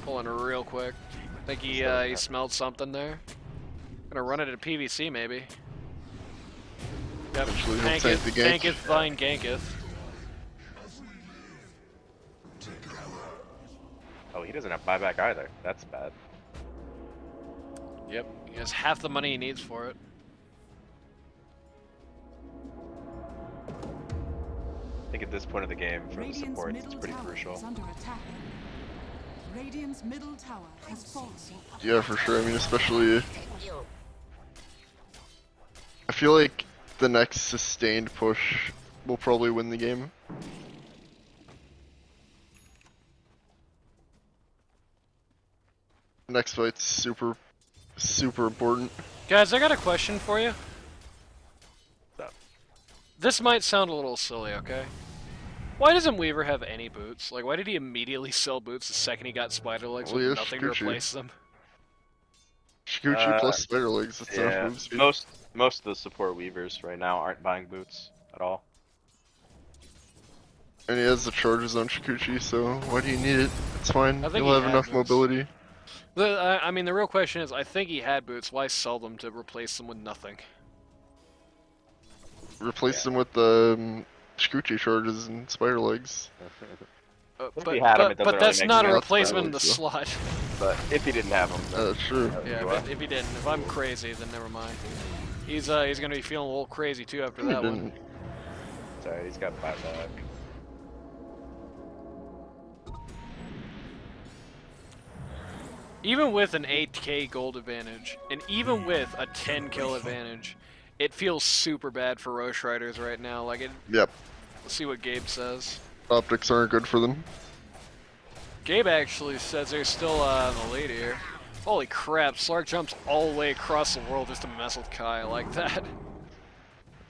Speaker 1: real quick. I think he smelled something there. Gonna run it at PVC maybe. Yep.
Speaker 3: Eventually he'll tank the gank.
Speaker 1: Tanketh, Vine, Ganketh.
Speaker 4: Oh, he doesn't have buyback either. That's bad.
Speaker 1: Yep. He has half the money he needs for it.
Speaker 4: I think at this point of the game, for the
Speaker 2: Radiant's
Speaker 4: support, it's
Speaker 2: middle
Speaker 4: pretty
Speaker 2: tower
Speaker 4: crucial.
Speaker 2: is under attack. Radiant's middle tower has fallen.
Speaker 3: Yeah, for sure. I mean, especially. I feel like the next sustained push will probably win the game. Next fight's super important.
Speaker 1: Guys, I got a question for you.
Speaker 4: What's up?
Speaker 1: This might sound a little silly, okay? Why doesn't Weaver have any boots? Like, why did he immediately sell boots the second he got spider legs
Speaker 3: Well,
Speaker 1: with
Speaker 3: he has
Speaker 1: nothing to
Speaker 3: Shikuchi.
Speaker 1: replace them?
Speaker 3: Shikuchi plus spider legs. That's enough
Speaker 4: Yeah,
Speaker 3: move speed.
Speaker 4: most of the support weavers right now aren't buying boots at all.
Speaker 3: And he has the charges on Shikuchi, so why do you need it? It's fine.
Speaker 1: I think
Speaker 3: He'll
Speaker 1: he
Speaker 3: have enough
Speaker 1: has this.
Speaker 3: mobility.
Speaker 1: I mean, the real question is, I think he had boots. Why sell them to replace them with nothing?
Speaker 3: Replace them with the Shikuchi charges and spider legs.
Speaker 4: If he had 'em, it doesn't
Speaker 1: but
Speaker 4: really
Speaker 1: that's
Speaker 4: make
Speaker 1: not a
Speaker 3: sense.
Speaker 1: replacement in the
Speaker 3: Yeah.
Speaker 1: slot.
Speaker 4: But if he didn't have them, then
Speaker 3: That's true.
Speaker 1: Yeah, but if he didn't, if I'm crazy, then never mind. He's gonna be feeling a little crazy too after
Speaker 3: He
Speaker 1: that
Speaker 3: didn't.
Speaker 1: one.
Speaker 4: sorry, he's got buyback.
Speaker 1: Even with an 8k gold advantage, and even with a 10 kill advantage, it feels super bad for Rosh Ryders right now. Like,
Speaker 3: Yep.
Speaker 1: let's see what Gabe says.
Speaker 3: Optics aren't good for them.
Speaker 1: Gabe actually says they're still in the lead here. Holy crap, Slark jumps all the way across the world just to mess with Kai like that.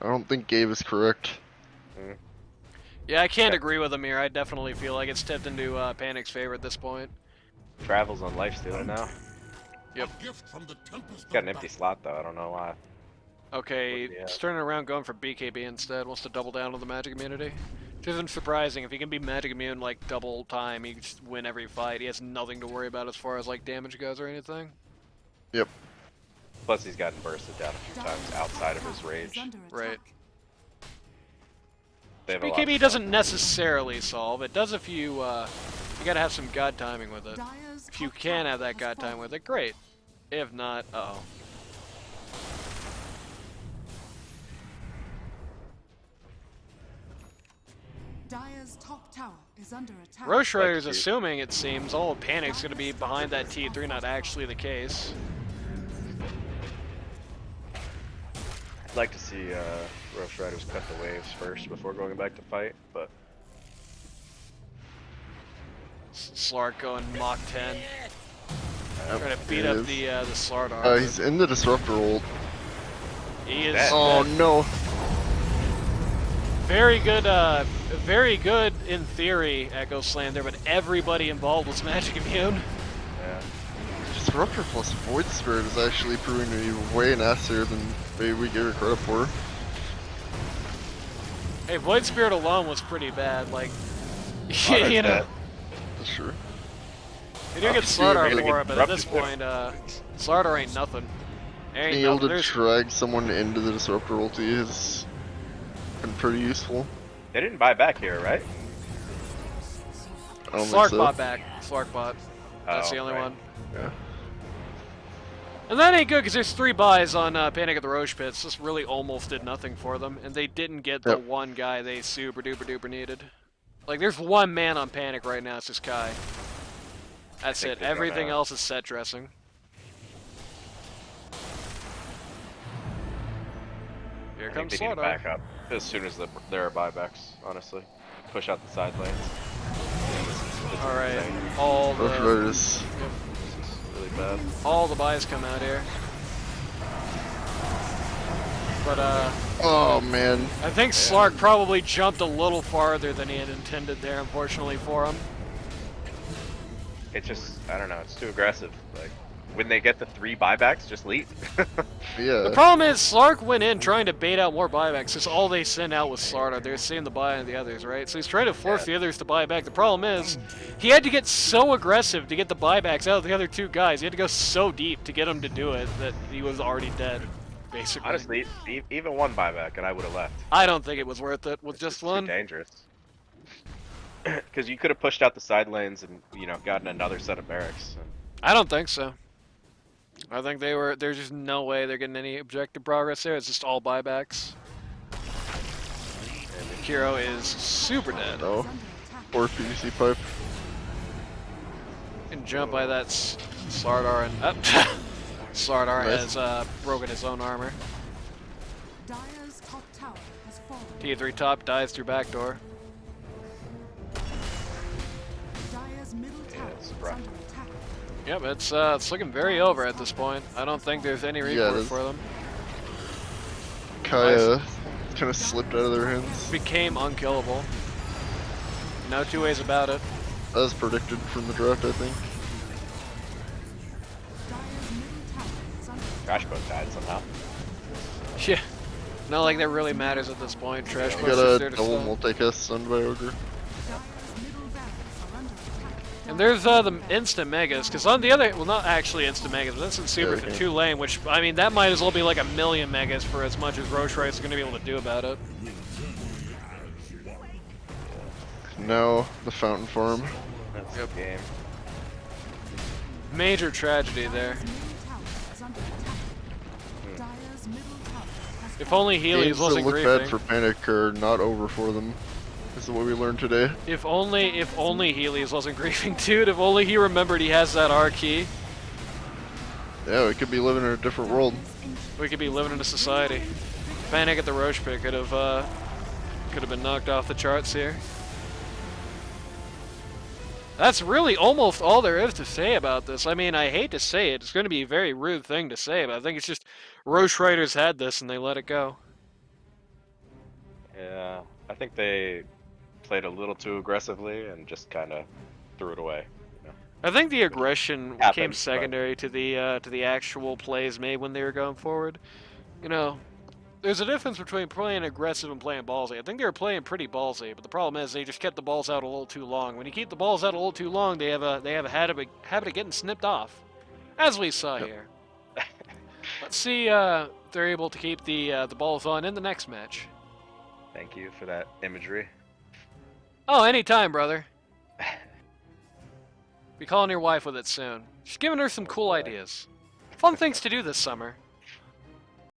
Speaker 3: I don't think Gabe is correct.
Speaker 1: Yeah, I can't agree with him here. I definitely feel like it's tipped into Panic's favor at this point.
Speaker 4: Travels on Lifestealer now.
Speaker 1: Yep.
Speaker 4: Got an empty slot though, I don't know why.
Speaker 1: Okay,
Speaker 4: What do we
Speaker 1: he's turning around going for BKB instead. Wants to double down on the magic immunity. Which isn't surprising. If he can be magic immune like double time, he can just win every fight. He has nothing to worry about as far as like damage goes or anything.
Speaker 3: Yep.
Speaker 4: Plus he's gotten bursted down a few times outside of his rage.
Speaker 1: Right.
Speaker 4: They have a lot
Speaker 1: BKB
Speaker 4: of
Speaker 1: doesn't necessarily solve. It does if you you gotta have some god timing with it. If you can have that god time with it, great. If not, uh-oh.
Speaker 2: Dire's top tower is under attack.
Speaker 1: Rosh Ryders
Speaker 4: Like,
Speaker 1: assuming, it seems, all of Panic's gonna be behind that T3, not actually the case.
Speaker 4: I'd like to see Rosh Ryders cut the waves first before going back to fight, but
Speaker 1: Slark going Mach 10.
Speaker 3: Yep,
Speaker 1: Trying to beat
Speaker 3: he
Speaker 1: up
Speaker 3: is.
Speaker 1: the Slardar. armor.
Speaker 3: He's in the Disruptor ult.
Speaker 1: He is
Speaker 3: Oh no.
Speaker 1: very good in theory, Echo Slander, but everybody involved was magic immune.
Speaker 4: yeah.
Speaker 3: Disruptor plus Void Spirit is actually proving to be way nastier than maybe we give it credit for.
Speaker 1: Hey, Void Spirit alone was pretty bad, like,
Speaker 4: Slardar's
Speaker 1: you know.
Speaker 4: dead.
Speaker 3: That's true.
Speaker 1: You do get
Speaker 3: Obviously, you're
Speaker 1: Slardar
Speaker 3: gonna
Speaker 1: for
Speaker 4: get
Speaker 1: it, but at this
Speaker 4: disrupted.
Speaker 1: point, Slardar ain't nothing. Ain't
Speaker 3: Being able
Speaker 1: nothing.
Speaker 3: to
Speaker 1: There's
Speaker 3: drag someone into the Disruptor ulti has been pretty useful.
Speaker 4: They didn't buy back here, right?
Speaker 3: I don't think
Speaker 1: Slark
Speaker 3: so.
Speaker 1: bot back. Slark bot. That's
Speaker 4: Oh,
Speaker 1: the only
Speaker 4: right.
Speaker 1: one.
Speaker 3: Yeah.
Speaker 1: And that ain't good because there's 3 buys on Panic at the Roche Pits. This really almost did nothing for them, and they didn't get the
Speaker 3: Yep.
Speaker 1: one guy they super duper duper needed. Like, there's one man on Panic right now, it's just Kai. That's
Speaker 4: think
Speaker 1: it.
Speaker 4: they're gonna-
Speaker 1: Everything else is set dressing. Here
Speaker 4: I think
Speaker 1: comes
Speaker 4: they need to
Speaker 1: Slardar.
Speaker 4: back up as soon as there are buybacks, honestly. Push out the side lanes. This
Speaker 1: Alright,
Speaker 4: insane.
Speaker 1: all
Speaker 3: Rosh
Speaker 1: the
Speaker 3: Ryders.
Speaker 4: This is really bad.
Speaker 1: all the buys come out here. But
Speaker 3: Oh man.
Speaker 1: I think Slark probably jumped a little farther than he had intended there, unfortunately for him.
Speaker 4: It's just, I don't know, it's too aggressive. Like, when they get the 3 buybacks, just leave.
Speaker 3: Yeah.
Speaker 1: The problem is Slark went in trying to bait out more buybacks. That's all they sent out was Slardar. They're seeing the buy on the others, right? So he's trying to force the others to buy back. The problem is he had to get so aggressive to get the buybacks out of the other 2 guys. He had to go so deep to get them to do it that he was already dead, basically.
Speaker 4: Honestly, even 1 buyback and I would have left.
Speaker 1: I don't think it was worth it with
Speaker 4: It's
Speaker 1: just
Speaker 4: too
Speaker 1: one.
Speaker 4: dangerous. Because you could have pushed out the side lanes and, you know, gotten another set of barracks.
Speaker 1: I don't think so. I think there's just no way they're getting any objective progress there. It's just all buybacks. Kiro is super dead.
Speaker 3: No. Or PVC pipe.
Speaker 1: And jump by that Slardar and Slardar
Speaker 3: Nice.
Speaker 1: has broken his own armor.
Speaker 2: Dire's top tower has fallen.
Speaker 1: T3 top dies through back door.
Speaker 2: Dire's middle tower
Speaker 4: it's
Speaker 2: is
Speaker 4: rough.
Speaker 2: under attack.
Speaker 1: Yep, it's looking very over at this point. I don't think there's any
Speaker 3: Yeah, it
Speaker 1: recourse
Speaker 3: is.
Speaker 1: for them.
Speaker 3: Kaya kind of slipped out of their hands.
Speaker 1: Became unkillable. No 2 ways about it.
Speaker 3: As predicted from the draft, I think.
Speaker 2: Dire's middle tower is under
Speaker 4: Trash boat died somehow.
Speaker 1: Yeah. Not like that really matters at this point. Trash
Speaker 3: We
Speaker 1: Buck's
Speaker 3: got
Speaker 1: just
Speaker 3: a
Speaker 1: there to
Speaker 3: double
Speaker 1: stun.
Speaker 3: multicast stunned by Ogre.
Speaker 2: Dire's middle barracks are under attack.
Speaker 1: And there's the instant megas, because on the other, well, not actually instant megas, but instant super
Speaker 3: Yeah,
Speaker 1: for
Speaker 3: okay.
Speaker 1: 2 lane, which, I mean, that might as well be like 1,000,000 megas for as much as Rosh Ryders is going to be able to do about it.
Speaker 3: Now the Fountain Farm.
Speaker 4: That's
Speaker 1: Yep.
Speaker 4: the game.
Speaker 1: Major tragedy there.
Speaker 2: Dire's middle tower is under attack. Dire's middle tower has
Speaker 1: If only Healy's
Speaker 3: Games that
Speaker 1: wasn't
Speaker 3: look bad
Speaker 1: griefing.
Speaker 3: for Panic are not over for them. This is what we learned today.
Speaker 1: If only Healy's wasn't griefing, dude. If only he remembered he has that R key.
Speaker 3: Yeah, we could be living in a different world.
Speaker 1: We could be living in a society. Panic at the Roche Pit could have been knocked off the charts here. That's really almost all there is to say about this. I mean, I hate to say it. It's going to be a very rude thing to say, but I think it's just Rosh Ryders had this and they let it go.
Speaker 4: Yeah, I think they played a little too aggressively and just kind of threw it away.
Speaker 1: I think the aggression
Speaker 4: Happens,
Speaker 1: came
Speaker 4: but-
Speaker 1: secondary to the actual plays made when they were going forward. You know, there's a difference between playing aggressive and playing ballsy. I think they were playing pretty ballsy, but the problem is they just kept the balls out a little too long. When you keep the balls out a little too long, they have a habit of getting snipped off, as we saw here. Let's see if they're able to keep the balls on in the next match.
Speaker 4: Thank you for that imagery.
Speaker 1: Oh, anytime, brother. Be calling your wife with it soon. Just giving her some cool ideas. Fun things to do this summer.